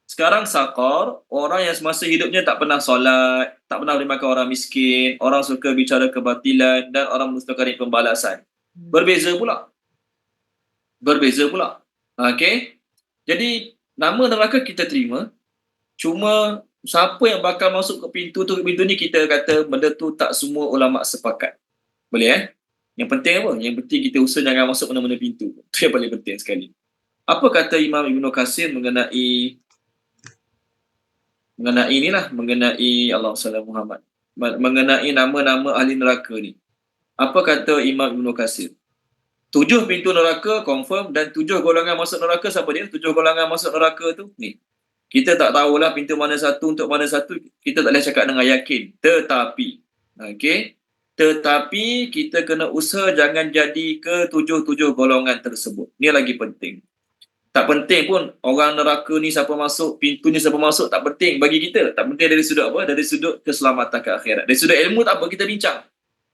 Sekarang Saqar, orang yang semasa hidupnya tak pernah solat, tak pernah beri makan orang miskin, orang suka bicara kebatilan dan orang mustaqari pembalasan. Berbeza pula. Berbeza pula. Okay? Jadi, nama neraka kita terima, cuma siapa yang bakal masuk ke pintu ni kita kata benda tu tak semua ulama sepakat. Boleh Yang penting apa? Yang penting kita usaha jangan masuk mana-mana pintu. Itu yang paling penting sekali. Apa kata Imam Ibn Katsir mengenai Allah SWT Muhammad, mengenai nama-nama ahli neraka ni? Apa kata Imam Ibn Katsir? 7 pintu neraka confirm, dan 7 golongan masuk neraka. Siapa dia? 7 golongan masuk neraka tu ni. Kita tak tahulah pintu mana satu untuk mana satu. Kita tak boleh cakap dengan yakin. Tetapi kita kena usaha jangan jadi ke 7 golongan tersebut. Ni lagi penting. Tak penting pun orang neraka ni siapa masuk, pintu ni siapa masuk, tak penting bagi kita. Tak penting dari sudut apa? Dari sudut keselamatan ke akhirat. Dari sudut ilmu tak apa, kita bincang.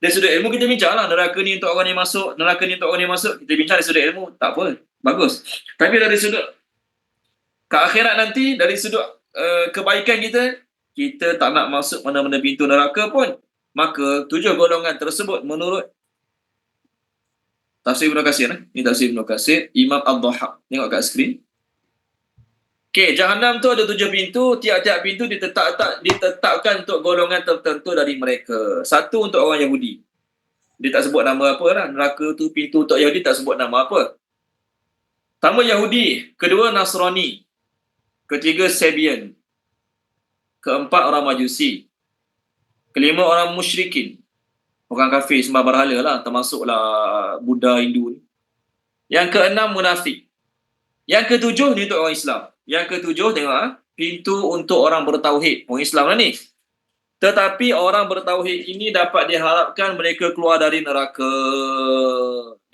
Dari sudut ilmu kita bincang lah. Neraka ni untuk orang ni masuk, neraka ni untuk orang ni masuk. Kita bincang dari sudut ilmu. Tak apa. Bagus. Tapi dari sudut ke akhirat nanti, dari sudut kebaikan kita tak nak masuk mana-mana pintu neraka pun. Maka 7 golongan tersebut menurut Tafsir Ibn Katsir. Ini Tafsir Ibn Katsir, Imam Ad-Dhahhak. Tengok kat skrin. Okay, Jahannam tu ada 7 pintu. Tiap-tiap pintu ditetapkan untuk golongan tertentu dari mereka. Satu untuk orang Yahudi. Dia tak sebut nama apa lah. Neraka tu pintu untuk Yahudi tak sebut nama apa. Pertama Yahudi. Kedua Nasrani. Ketiga Sabian. Keempat orang Majusi. Kelima orang musyrikin. Orang kafir sembah berhala lah. Termasuklah Buddha, Hindu ni. Yang keenam munafik. Yang ketujuh ni untuk orang Islam. Yang ketujuh tengok pintu untuk orang bertauhid. Orang Islam lah ni. Tetapi orang bertauhid ini dapat diharapkan mereka keluar dari neraka.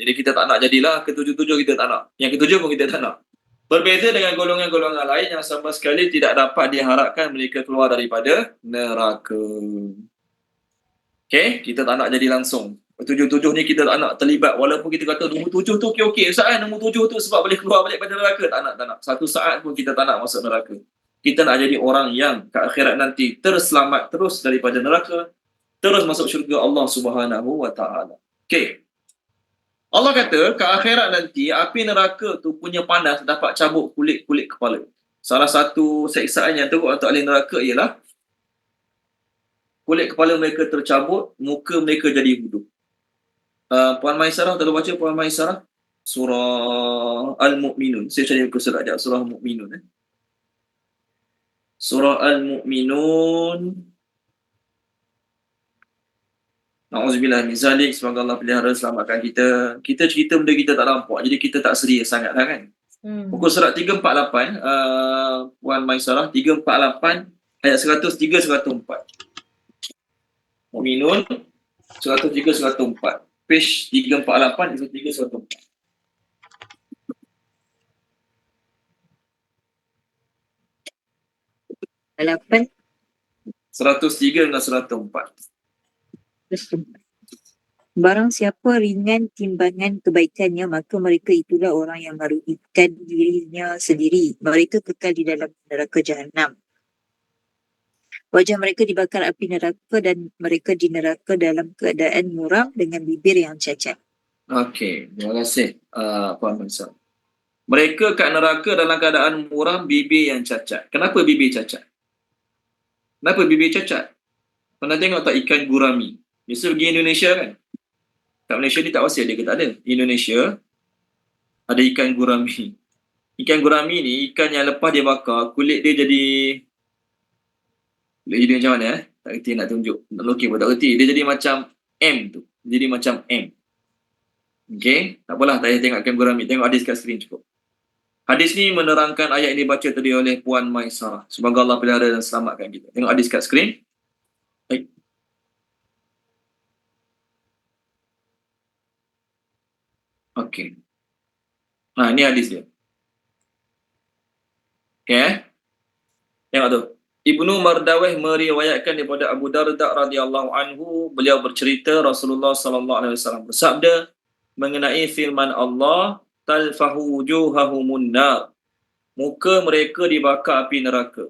Jadi kita tak nak jadilah ketujuh-tujuh, kita tak nak. Yang ketujuh pun kita tak nak. Berbeza dengan golongan-golongan lain yang sama sekali tidak dapat diharapkan mereka keluar daripada neraka. Okay, kita tak nak jadi langsung. 7 ni kita tak nak terlibat. Walaupun kita kata nombor 7 tu okey. Saat nombor 7 tu sebab boleh keluar balik pada neraka. Tak nak. Satu saat pun kita tak nak masuk neraka. Kita nak jadi orang yang ke akhirat nanti terselamat terus daripada neraka. Terus masuk syurga Allah Subhanahu Wa Taala. Okay. Allah kata ke akhirat nanti api neraka tu punya panas dapat cabut kulit-kulit kepala. Salah satu seksaan yang teruk untuk ahli neraka ialah kulit kepala mereka tercabut, muka mereka jadi buduh. Puan Maisarah, tolong baca Puan Maisarah surah Al-Mu'minun. Saya cari buku surat sekejap, surah Al-Mu'minun. Surah Al-Mu'minun. Na'udzubillah min zalik. Semoga Allah pelihara selamatkan kita. Kita cerita benda kita tak nampak, jadi kita tak serius sangat lah kan. Buku surat 348, Puan Maisarah, 348 ayat 103-104. Mu'minun 103-104. Page 348, 103-104. Halaman 103 dengan 104. Barang siapa ringan timbangan kebaikannya, maka mereka itulah orang yang merugikan dirinya sendiri. Mereka kekal di dalam neraka Jahannam. Wajah mereka dibakar api neraka dan mereka di neraka dalam keadaan muram dengan bibir yang cacat. Okey, terima kasih Puan Mansur. Mereka kat neraka dalam keadaan muram, bibir yang cacat. Kenapa bibir cacat? Kenapa bibir cacat? Pernah tengok tak ikan gurami? Biasa pergi Indonesia kan? Kat Malaysia ni tak pasti ada ke tak ada. Indonesia ada ikan gurami. Ikan gurami ni ikan yang lepas dia bakar, kulit dia jadi macam mana tak kerti nak tunjuk. Nak lukis pun tak kerti. Dia jadi macam M tu. Jadi macam M. Okey, tak apalah, tak payah tengok kamera ambil, tengok hadis kat skrin cukup. Hadis ni menerangkan ayat yang dibaca tadi oleh Puan Maisarah. Semoga Allah pelihara dan selamatkan kita. Tengok hadis kat skrin. Baik. Okey. Ni hadis dia. Okey. Tengok tu. Ibnu Mardawih meriwayatkan daripada Abu Darda radhiyallahu anhu, beliau bercerita Rasulullah sallallahu alaihi wasallam bersabda mengenai firman Allah, talfahu wujuhahumun nar. Muka mereka dibakar api neraka.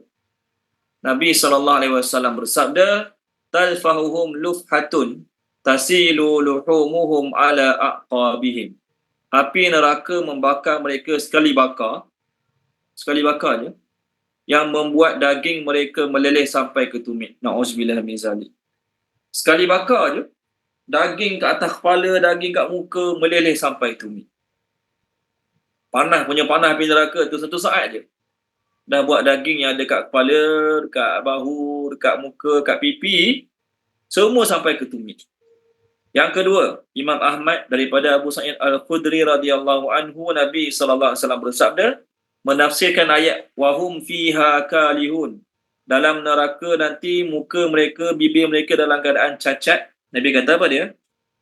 Nabi sallallahu alaihi wasallam bersabda, talfahuhum lufhatun tasilu luhumuhum ala aqabihim. Api neraka membakar mereka sekali bakar je, yang membuat daging mereka meleleh sampai ke tumit. Na'udzubillah min zalik. Sekali bakar je, daging kat atas kepala, daging kat muka meleleh sampai tumit. Panas api neraka tu satu saat je. Dah buat daging yang ada kat kepala, dekat bahu, dekat muka, kat pipi, semua sampai ke tumit. Yang kedua, Imam Ahmad daripada Abu Sa'id Al-Khudri radhiyallahu anhu, Nabi sallallahu alaihi wasallam bersabda, menafsirkan ayat wahum fiha kalihun. Dalam neraka nanti muka mereka, bibir mereka dalam keadaan cacat. Nabi kata apa dia?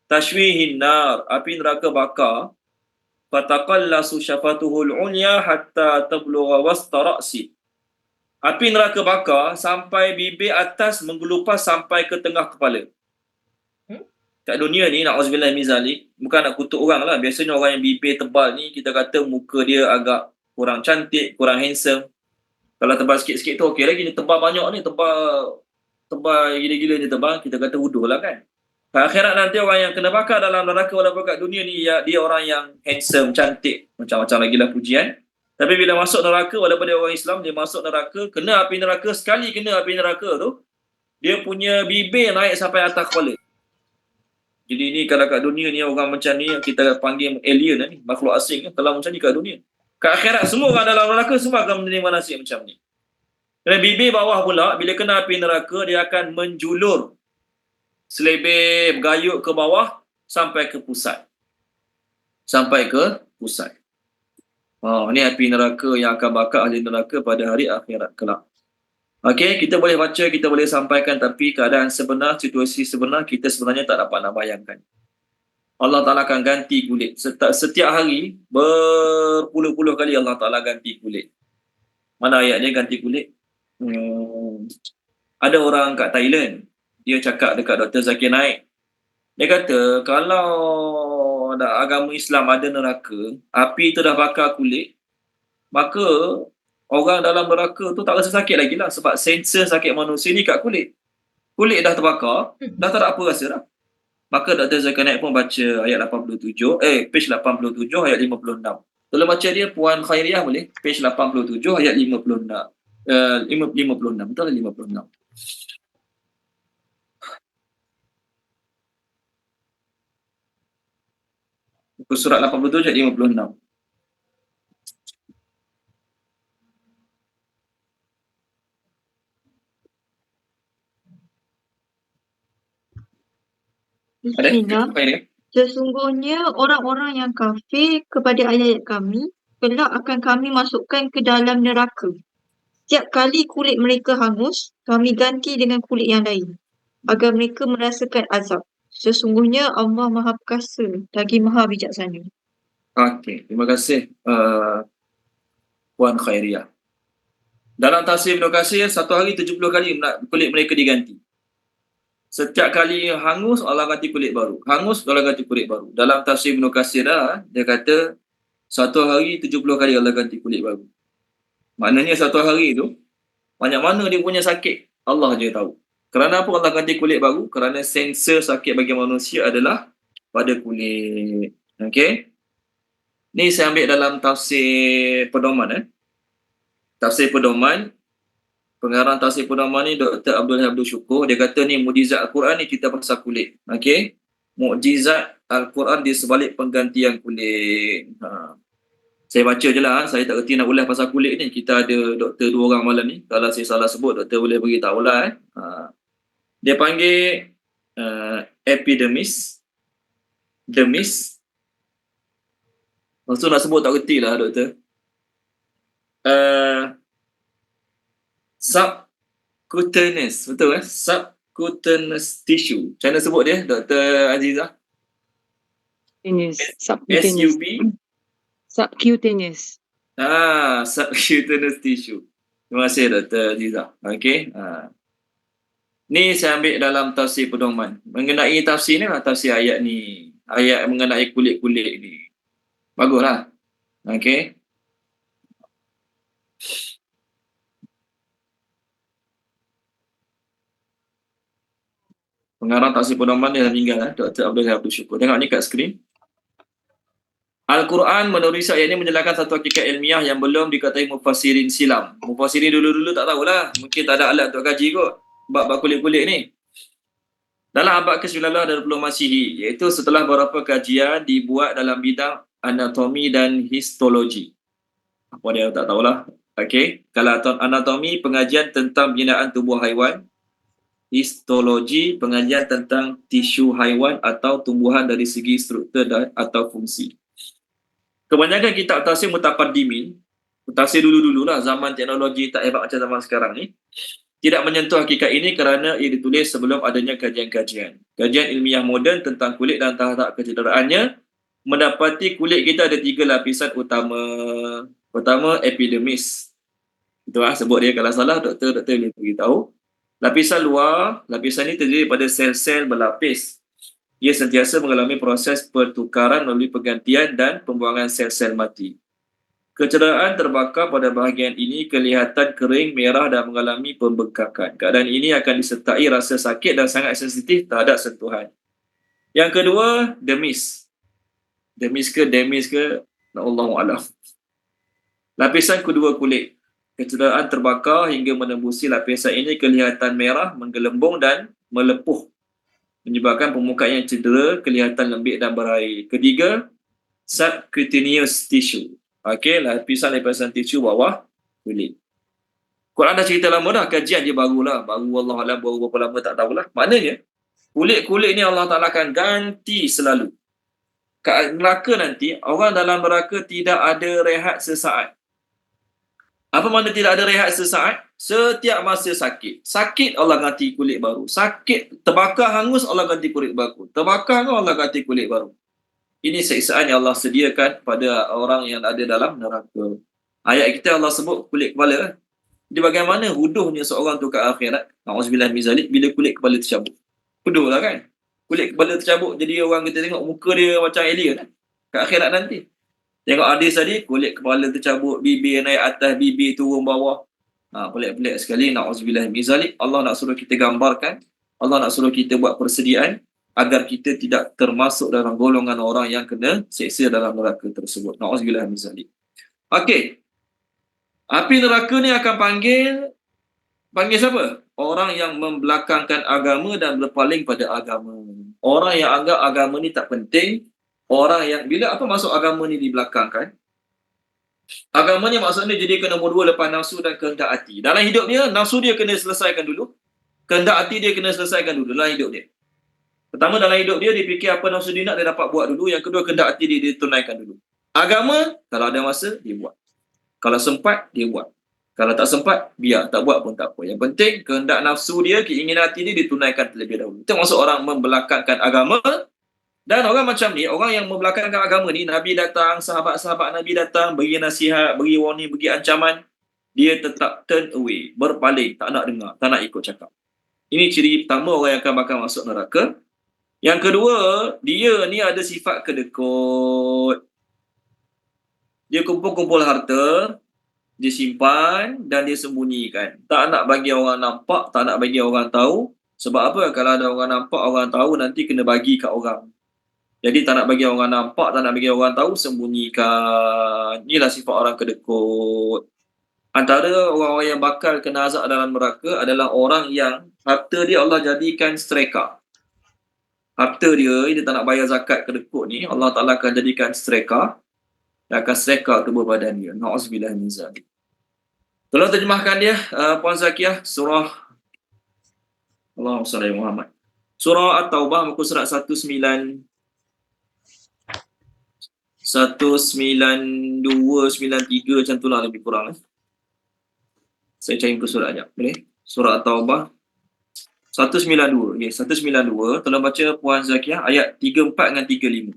Tashwihin nar, api neraka bakar. Fataqallasu syafatuhul ulya hatta tablugha wasta ra'si. Api neraka bakar sampai bibir atas menggelupas sampai ke tengah kepala. Kat dunia ni, na'udzubillah min zalik, bukan nak kutuk orang lah. Biasanya orang yang bibir tebal ni, kita kata muka dia agak kurang cantik, kurang handsome. Kalau tebal sikit-sikit tu okey lagi. Ni tebal banyak ni, tebal gila-gila ni tebal, kita kata wuduh lah kan. Kat akhirat nanti orang yang kena bakar dalam neraka walaupun kat dunia ni, dia orang yang handsome, cantik, macam-macam lagi lah pujian. Tapi bila masuk neraka, walaupun dia orang Islam, dia masuk neraka, kena api neraka, sekali kena api neraka tu, dia punya bibir naik sampai atas kepala. Jadi ni kalau kat dunia ni orang macam ni yang kita panggil alien ni, makhluk asing, kalau macam ni kat dunia. Kat akhirat semua orang dalam neraka semua akan menerima nasib macam ni. Dan bibir bawah pula bila kena api neraka dia akan menjulur selebih bergayut ke bawah sampai ke pusat. Ni api neraka yang akan bakar ahli neraka pada hari akhirat kelak. Okey, kita boleh baca, kita boleh sampaikan, tapi keadaan sebenar, situasi sebenar kita sebenarnya tak dapat nak bayangkan. Allah Ta'ala akan ganti kulit. Setiap hari, berpuluh-puluh kali Allah Ta'ala ganti kulit. Mana ayatnya ganti kulit? Ada orang kat Thailand, dia cakap dekat Dr. Zakir Naik. Dia kata, kalau agama Islam ada neraka, api tu dah bakar kulit, maka orang dalam neraka tu tak rasa sakit lagi lah. Sebab sensor sakit manusia ni kat kulit. Kulit dah terbakar, dah tak ada apa rasa dah. Maka Dr. Zakir Naik pun baca ayat 87, page 87 ayat 56. Tolong baca dia Puan Khairiah boleh? Page 87 ayat 56. 56, betul lah 56. Muka surat 87 ayat 56. Bismillah. Sesungguhnya orang-orang yang kafir kepada ayat-ayat kami, kelak akan kami masukkan ke dalam neraka. Setiap kali kulit mereka hangus, kami ganti dengan kulit yang lain, agar mereka merasakan azab. Sesungguhnya Allah Maha Perkasa lagi Maha Bijaksana. Okey, terima kasih Puan Khairiah. Dalam tafsir Ibn Katsir, satu hari 70 kali kulit mereka diganti. Setiap kali hangus, Allah ganti kulit baru. Hangus, Allah ganti kulit baru. Dalam tafsir Ibn Katsir dia kata, satu hari 70 kali Allah ganti kulit baru. Maknanya satu hari tu, banyak mana dia punya sakit, Allah je tahu. Kerana apa Allah ganti kulit baru? Kerana sensor sakit bagi manusia adalah pada kulit. Okey? Ni saya ambil dalam tafsir pedoman. Tafsir pedoman, pengarang tafsir pedoman ni Dr. Abdul Syukur. Dia kata ni mukjizat Al-Quran ni cerita pasal kulit. Okey? Mukjizat Al-Quran di sebalik penggantian kulit. Saya baca je lah. Saya tak kerti nak ulas pasal kulit ni. Kita ada doktor 2 orang malam ni. Kalau saya salah sebut, doktor boleh beritahu lah. Dia panggil epidermis, dermis, Maksud nak sebut tak reti lah, doktor. Subcutaneous, betul subcutaneous tissue. Macam mana sebut dia, Dr. Azizah? Subcutaneous. Subcutaneous. Subcutaneous tissue. Terima kasih, Dr. Azizah. Okey. Ni saya ambil dalam tafsir pedoman. Mengenai tafsir ni lah, tafsir ayat ni. Ayat mengenai kulit-kulit ni. Baguslah. Okey. Pengarang tafsir pedoman dia dah meninggal, Dr. Abdul Syukur. Tengok ni kat skrin. Al-Quran menerusi ayat ini menjelaskan satu hakikat ilmiah yang belum dikatai mufassirin silam. Mufassirin dulu-dulu tak tahulah. Mungkin tak ada alat untuk kaji kot. Bab kulit-kulit ni. Dalam abad ke-19 dan 20 Masihi, iaitu setelah beberapa kajian dibuat dalam bidang anatomi dan histologi. Apa dia tak tahulah. Okey. Kalau anatomi, pengajian tentang binaan tubuh haiwan. Histologi, pengajian tentang tisu haiwan atau tumbuhan dari segi struktur atau fungsi. Kebanyakan kitab tafsir mutaqaddimin, tafsir dulu-dululah, zaman teknologi tak hebat macam zaman sekarang ni, tidak menyentuh hakikat ini kerana ia ditulis sebelum adanya kajian-kajian. Kajian ilmiah moden tentang kulit dan tahap kecederaannya mendapati kulit kita ada 3 lapisan utama. Pertama, epidermis. Itulah sebut dia, kalau salah doktor boleh beritahu. Lapisan luar, lapisan ini terdiri daripada sel-sel berlapis. Ia sentiasa mengalami proses pertukaran melalui pergantian dan pembuangan sel-sel mati. Kecederaan terbakar pada bahagian ini kelihatan kering, merah dan mengalami pembengkakan. Keadaan ini akan disertai rasa sakit dan sangat sensitif terhadap sentuhan. Yang kedua, dermis. Dermis ke, Allahu'alam. Lapisan kedua kulit. Kecederaan terbakar hingga menembusi lapisan ini kelihatan merah, menggelembung dan melepuh. Menyebabkan permukaan yang cedera kelihatan lembik dan berair. Ketiga, subcutaneous tissue. Okey, lapisan tisu bawah kulit. Quran dah cerita lama dah, kajian je barulah. Baru Allah Alam, baru berapa lama tak tahulah. Maknanya, kulit-kulit ni Allah Ta'ala akan ganti selalu. Kat neraka nanti, orang dalam neraka tidak ada rehat sesaat. Apa makna tidak ada rehat sesaat? Setiap masa sakit. Sakit, Allah ganti kulit baru. Sakit, terbakar hangus, Allah ganti kulit baru. Terbakar, Allah ganti kulit baru. Ini siksaan yang Allah sediakan pada orang yang ada dalam neraka. Ayat kita Allah sebut kulit kepala. Jadi bagaimana huduhnya seorang tu ke akhirat? Na'udzubillah min zalik, bila kulit kepala tercabut. Huduh lah kan? Kulit kepala tercabut, jadi orang kita tengok muka dia macam alien ke akhirat nanti. Tengok hadis tadi, kulit kepala tercabut, bibir naik atas, bibir turun bawah. Pelik-pelik sekali. Na'udzubillah min zalik. Allah nak suruh kita gambarkan. Allah nak suruh kita buat persediaan agar kita tidak termasuk dalam golongan orang yang kena seksa dalam neraka tersebut. Na'udzubillah min zalik. Okey. Api neraka ni akan panggil siapa? Orang yang membelakangkan agama dan berpaling pada agama. Orang yang anggap agama ni tak penting. Orang yang, bila apa masuk agama ni dibelakangkan? Agama ni maksudnya jadi ke nombor 2 lepas nafsu dan kehendak hati. Dalam hidup dia, nafsu dia kena selesaikan dulu. Kehendak hati dia kena selesaikan dulu dalam hidup dia. Pertama, dalam hidup dia fikir apa nafsu dia nak, dia dapat buat dulu. Yang kedua, kehendak hati dia tunaikan dulu. Agama, kalau ada masa, dia buat. Kalau sempat, dia buat. Kalau tak sempat, biar. Tak buat pun tak apa. Yang penting, kehendak nafsu dia, keinginan hati dia, ditunaikan terlebih dahulu. Itu maksud orang membelakangkan agama. Dan orang macam ni, orang yang membelakangkan agama ni, Nabi datang, sahabat-sahabat Nabi datang, beri nasihat, beri warning, beri ancaman. Dia tetap turn away, berpaling, tak nak dengar, tak nak ikut cakap. Ini ciri pertama orang yang akan bakal masuk neraka. Yang kedua, dia ni ada sifat kedekut. Dia kumpul-kumpul harta, dia simpan dan dia sembunyikan. Tak nak bagi orang nampak, tak nak bagi orang tahu. Sebab apa? Kalau ada orang nampak, orang tahu, nanti kena bagi kat orang. Jadi tak nak bagi orang nampak, tak nak bagi orang tahu, sembunyikan. Inilah sifat orang kedekut. Antara orang-orang yang bakal kena azab dalam neraka adalah orang yang harta dia Allah jadikan streka. Harta dia tak nak bayar zakat kedekut ni, Allah Ta'ala akan jadikan streka. Dia akan streka tubuh badan dia. Na'udzubillah min zalik. Tolong terjemahkan dia, Puan Zakiyah, surah Allahumma salli ala Muhammad. Surah At-Taubah, muka surat 19. 192, 93 macam tu lah lebih kurang. Saya cari muka surat sekejap. Boleh? Surah At-Taubah 192. Okay, 192. Tolong baca Puan Zakiah ayat 34 dengan 35.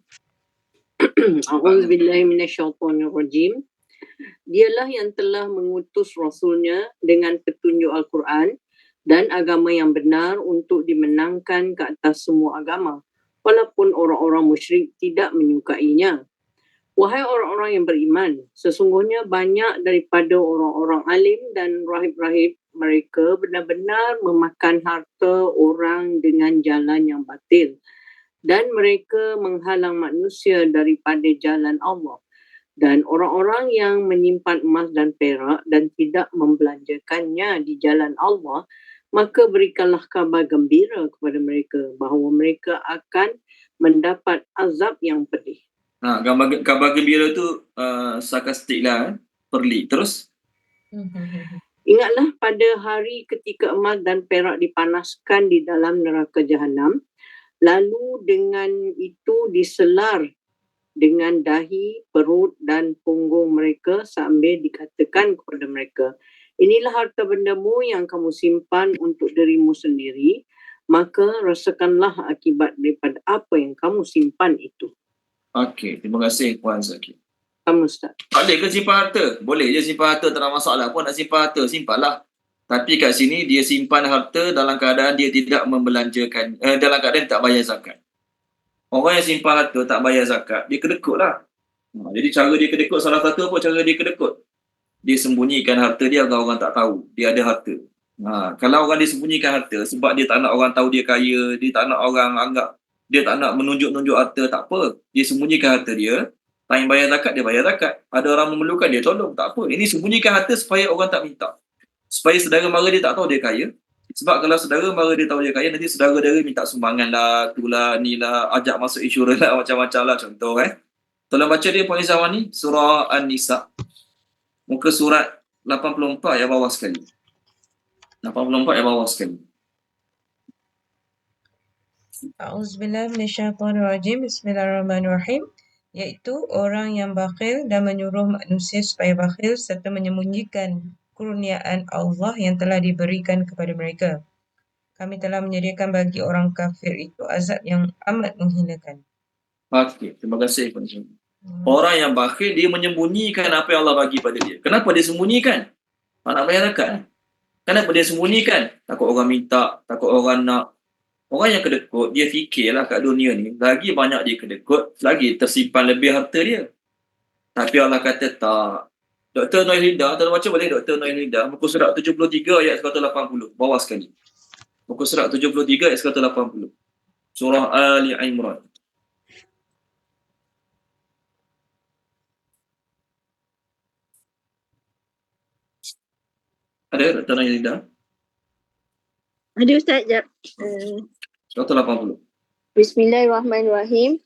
A'udzubillahi minasyaitonirrajim. Dialah yang telah mengutus Rasulnya dengan petunjuk Al-Quran dan agama yang benar untuk dimenangkan ke atas semua agama, walaupun orang-orang musyrik tidak menyukainya. Wahai orang-orang yang beriman, sesungguhnya banyak daripada orang-orang alim dan rahib-rahib mereka benar-benar memakan harta orang dengan jalan yang batil, dan mereka menghalang manusia daripada jalan Allah. Dan orang-orang yang menyimpan emas dan perak dan tidak membelanjakannya di jalan Allah, maka berikanlah kabar gembira kepada mereka bahawa mereka akan mendapat azab yang pedih. Kabar gembira tu sarkastik lah, perli. Terus? Ingatlah pada hari ketika emas dan perak dipanaskan di dalam neraka Jahanam, lalu dengan itu diselar dengan dahi, perut dan punggung mereka sambil dikatakan kepada mereka, inilah harta bendamu yang kamu simpan untuk dirimu sendiri, maka rasakanlah akibat daripada apa yang kamu simpan itu. Okey, terima kasih Puan Zaki. Kamu Ustaz. Boleh ke simpan harta? Boleh je simpan harta, tak ada masalah. Puan nak simpan harta, simpanlah. Tapi kat sini dia simpan harta dalam keadaan dia tidak membelanjakan, dalam keadaan tak bayar zakat. Orang yang simpan harta tak bayar zakat, dia kedekut lah. Jadi cara dia kedekut, salah satu apa cara dia kedekut? Dia sembunyikan harta dia agar orang tak tahu dia ada harta. Kalau orang dia sembunyikan harta sebab dia tak nak orang tahu dia kaya, dia tak nak orang anggap, dia tak nak menunjuk-nunjuk harta, tak apa. Dia sembunyikan harta dia, tak yang bayar zakat, dia bayar zakat. Ada orang memerlukan, dia tolong, tak apa. Ini sembunyikan harta supaya orang tak minta. Supaya saudara mara dia tak tahu dia kaya. Sebab kalau saudara mara dia tahu dia kaya, nanti saudara-saudara minta sumbangan lah, itulah, ni lah, ajak masuk insurans lah, macam-macam lah contoh. Tolong baca dia Puan Izzah ni, surah An-Nisa. Muka surat 84 yang bawah sekali. 84 yang bawah sekali. A'udzubillahi minasyaitonirrajim. Bismillahirrahmanirrahim. Iaitu orang yang bakhil dan menyuruh manusia supaya bakhil serta menyembunyikan kurniaan Allah yang telah diberikan kepada mereka. Kami telah menyediakan bagi orang kafir itu azab yang amat menghinakan. Okey, terima kasih Puan Izzah. Orang yang bakhil, dia menyembunyikan apa yang Allah bagi pada dia. Kenapa dia sembunyikan? Nak bayar zakat. Kenapa dia sembunyikan? Takut orang minta, takut orang nak. Orang yang kedekut, dia fikirlah kat dunia ni, lagi banyak dia kedekut, lagi tersimpan lebih harta dia. Tapi Allah kata tak. Dr. Noelida, tolong baca boleh Dr. Noelida, muka surat 73 ayat 180, bawah sekali. Muka surat 73 ayat 180. Surah Ali Imran. Ada Dr. Noelida? Ada Ustaz, sekejap. 180. Bismillahirrahmanirrahim.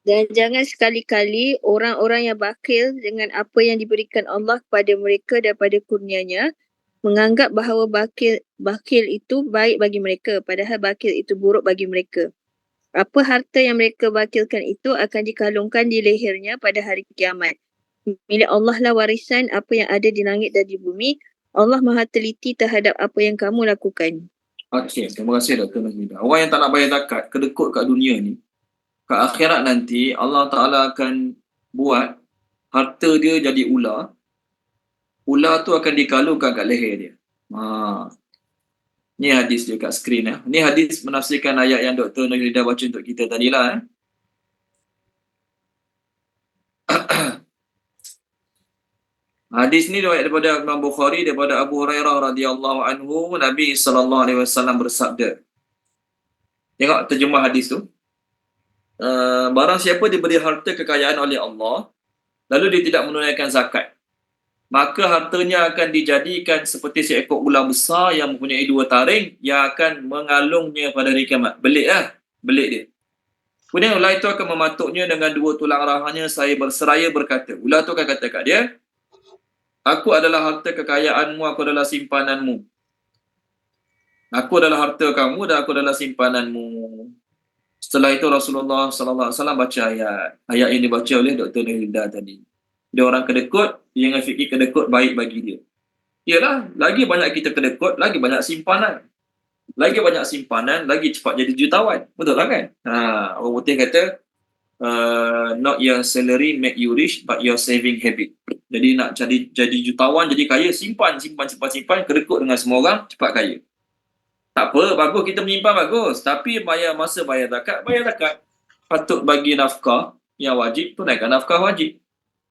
Dan jangan sekali-kali orang-orang yang bakhil dengan apa yang diberikan Allah kepada mereka daripada kurnianya, menganggap bahawa bakhil itu baik bagi mereka, padahal bakhil itu buruk bagi mereka. Apa harta yang mereka bakhilkan itu akan dikalungkan di lehernya pada hari kiamat. Milik Allah lah warisan apa yang ada di langit dan di bumi. Allah Maha teliti terhadap apa yang kamu lakukan. Okey, terima kasih Dr. Noelida. Orang yang tak nak bayar zakat, kedekut kat dunia ni, kat akhirat nanti Allah Ta'ala akan buat harta dia jadi ular. Ular tu akan dikalungkan kat leher dia. Ni hadis dia kat skrin. Ni hadis menafsirkan ayat yang Dr. Noelida baca untuk kita tadilah. Hadis ni riwayat daripada Imam Bukhari, daripada Abu Hurairah radhiyallahu anhu, Nabi SAW bersabda. Tengok terjemah hadis tu. Barang siapa diberi harta kekayaan oleh Allah, lalu dia tidak menunaikan zakat, maka hartanya akan dijadikan seperti seekor ular besar yang mempunyai 2 taring yang akan mengalungnya pada hari kiamat. Belik dia. Kemudian ular itu akan mematuknya dengan 2 tulang rahanya seraya berkata. Ular itu akan kata kat dia, aku adalah harta kekayaanmu, aku adalah simpananmu. Aku adalah harta kamu dan aku adalah simpananmu. Setelah itu Rasulullah sallallahu alaihi wasallam baca ayat yang dibaca oleh Dr. Nahilda tadi. Dia orang kedekut, jangan fikir kedekut baik bagi dia. Yalah, lagi banyak kita kedekut, lagi banyak simpanan. Lagi banyak simpanan, lagi cepat jadi jutawan. Betul lah kan? Orang putih kata, not your salary make you rich, but your saving habit. Jadi nak jadi jutawan, jadi kaya, simpan, kedekut dengan semua orang, cepat kaya. Tak apa, bagus kita menyimpan bagus. Tapi bayar zakat, patut bagi nafkah yang wajib, tunaikan nafkah wajib.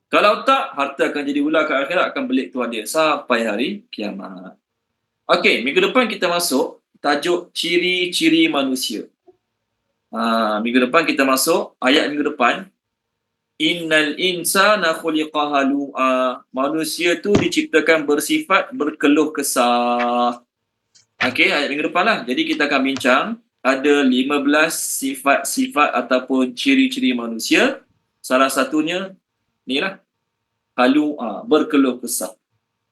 Kalau tak, harta akan jadi ular ke akhirat, akan belik tuan dia sampai hari kiamat. Okey, minggu depan kita masuk tajuk ciri-ciri manusia. Minggu depan kita masuk ayat minggu depan. Innal insana khuliqa halu'a. Manusia tu diciptakan bersifat berkeluh kesah. Okey, ayat minggu depan lah. Jadi kita akan bincang ada 15 sifat-sifat ataupun ciri-ciri manusia. Salah satunya ni lah. Halu'a, berkeluh kesah.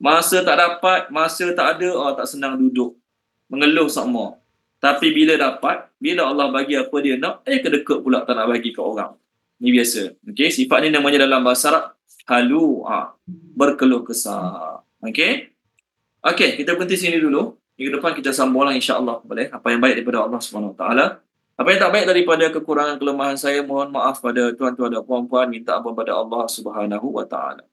Masa tak dapat, masa tak ada, tak senang duduk. Mengeluh sama. Tapi bila dapat, bila Allah bagi apa dia nak, kedekut pula tak nak bagi ke orang. Ni biasa. Okey, sifat ni namanya dalam bahasa Arab halu'a, berkeluh kesah. Okey? Okey, kita berhenti sini dulu. Minggu depan kita sambunglah insya-Allah, boleh? Apa yang baik daripada Allah Subhanahu Wa Taala. Apa yang tak baik daripada kekurangan kelemahan saya, mohon maaf pada tuan-tuan dan puan-puan, minta ampun pada Allah Subhanahu Wa Taala.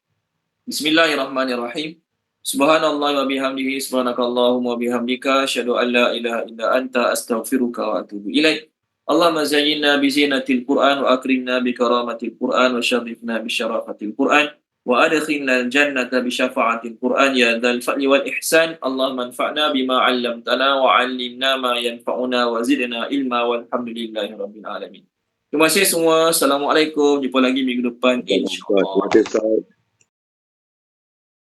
Bismillahirrahmanirrahim. Subhanallah wa bihamdihi, subhanakallahumma wa bihamdika, asyhadu an la ilaha illa anta, astaghfiruka wa atubu ilaik. Allahumma zayyinna bi zinatil Qur'an wa akrimna bi karamatil Qur'an wa syarifna bi syarafatil Qur'an wa adkhilna al-jannata bi syafa'atil Qur'an ya dzal fadli wal ihsan. Allahumma anfa'na bima 'allamtana wa 'allimna ma yanfa'una wa zidna ilma walhamdulillahi rabbil alamin. Terima kasih semua. Assalamualaikum. Jumpa lagi minggu depan insya-Allah. Terima kasih Ustaz.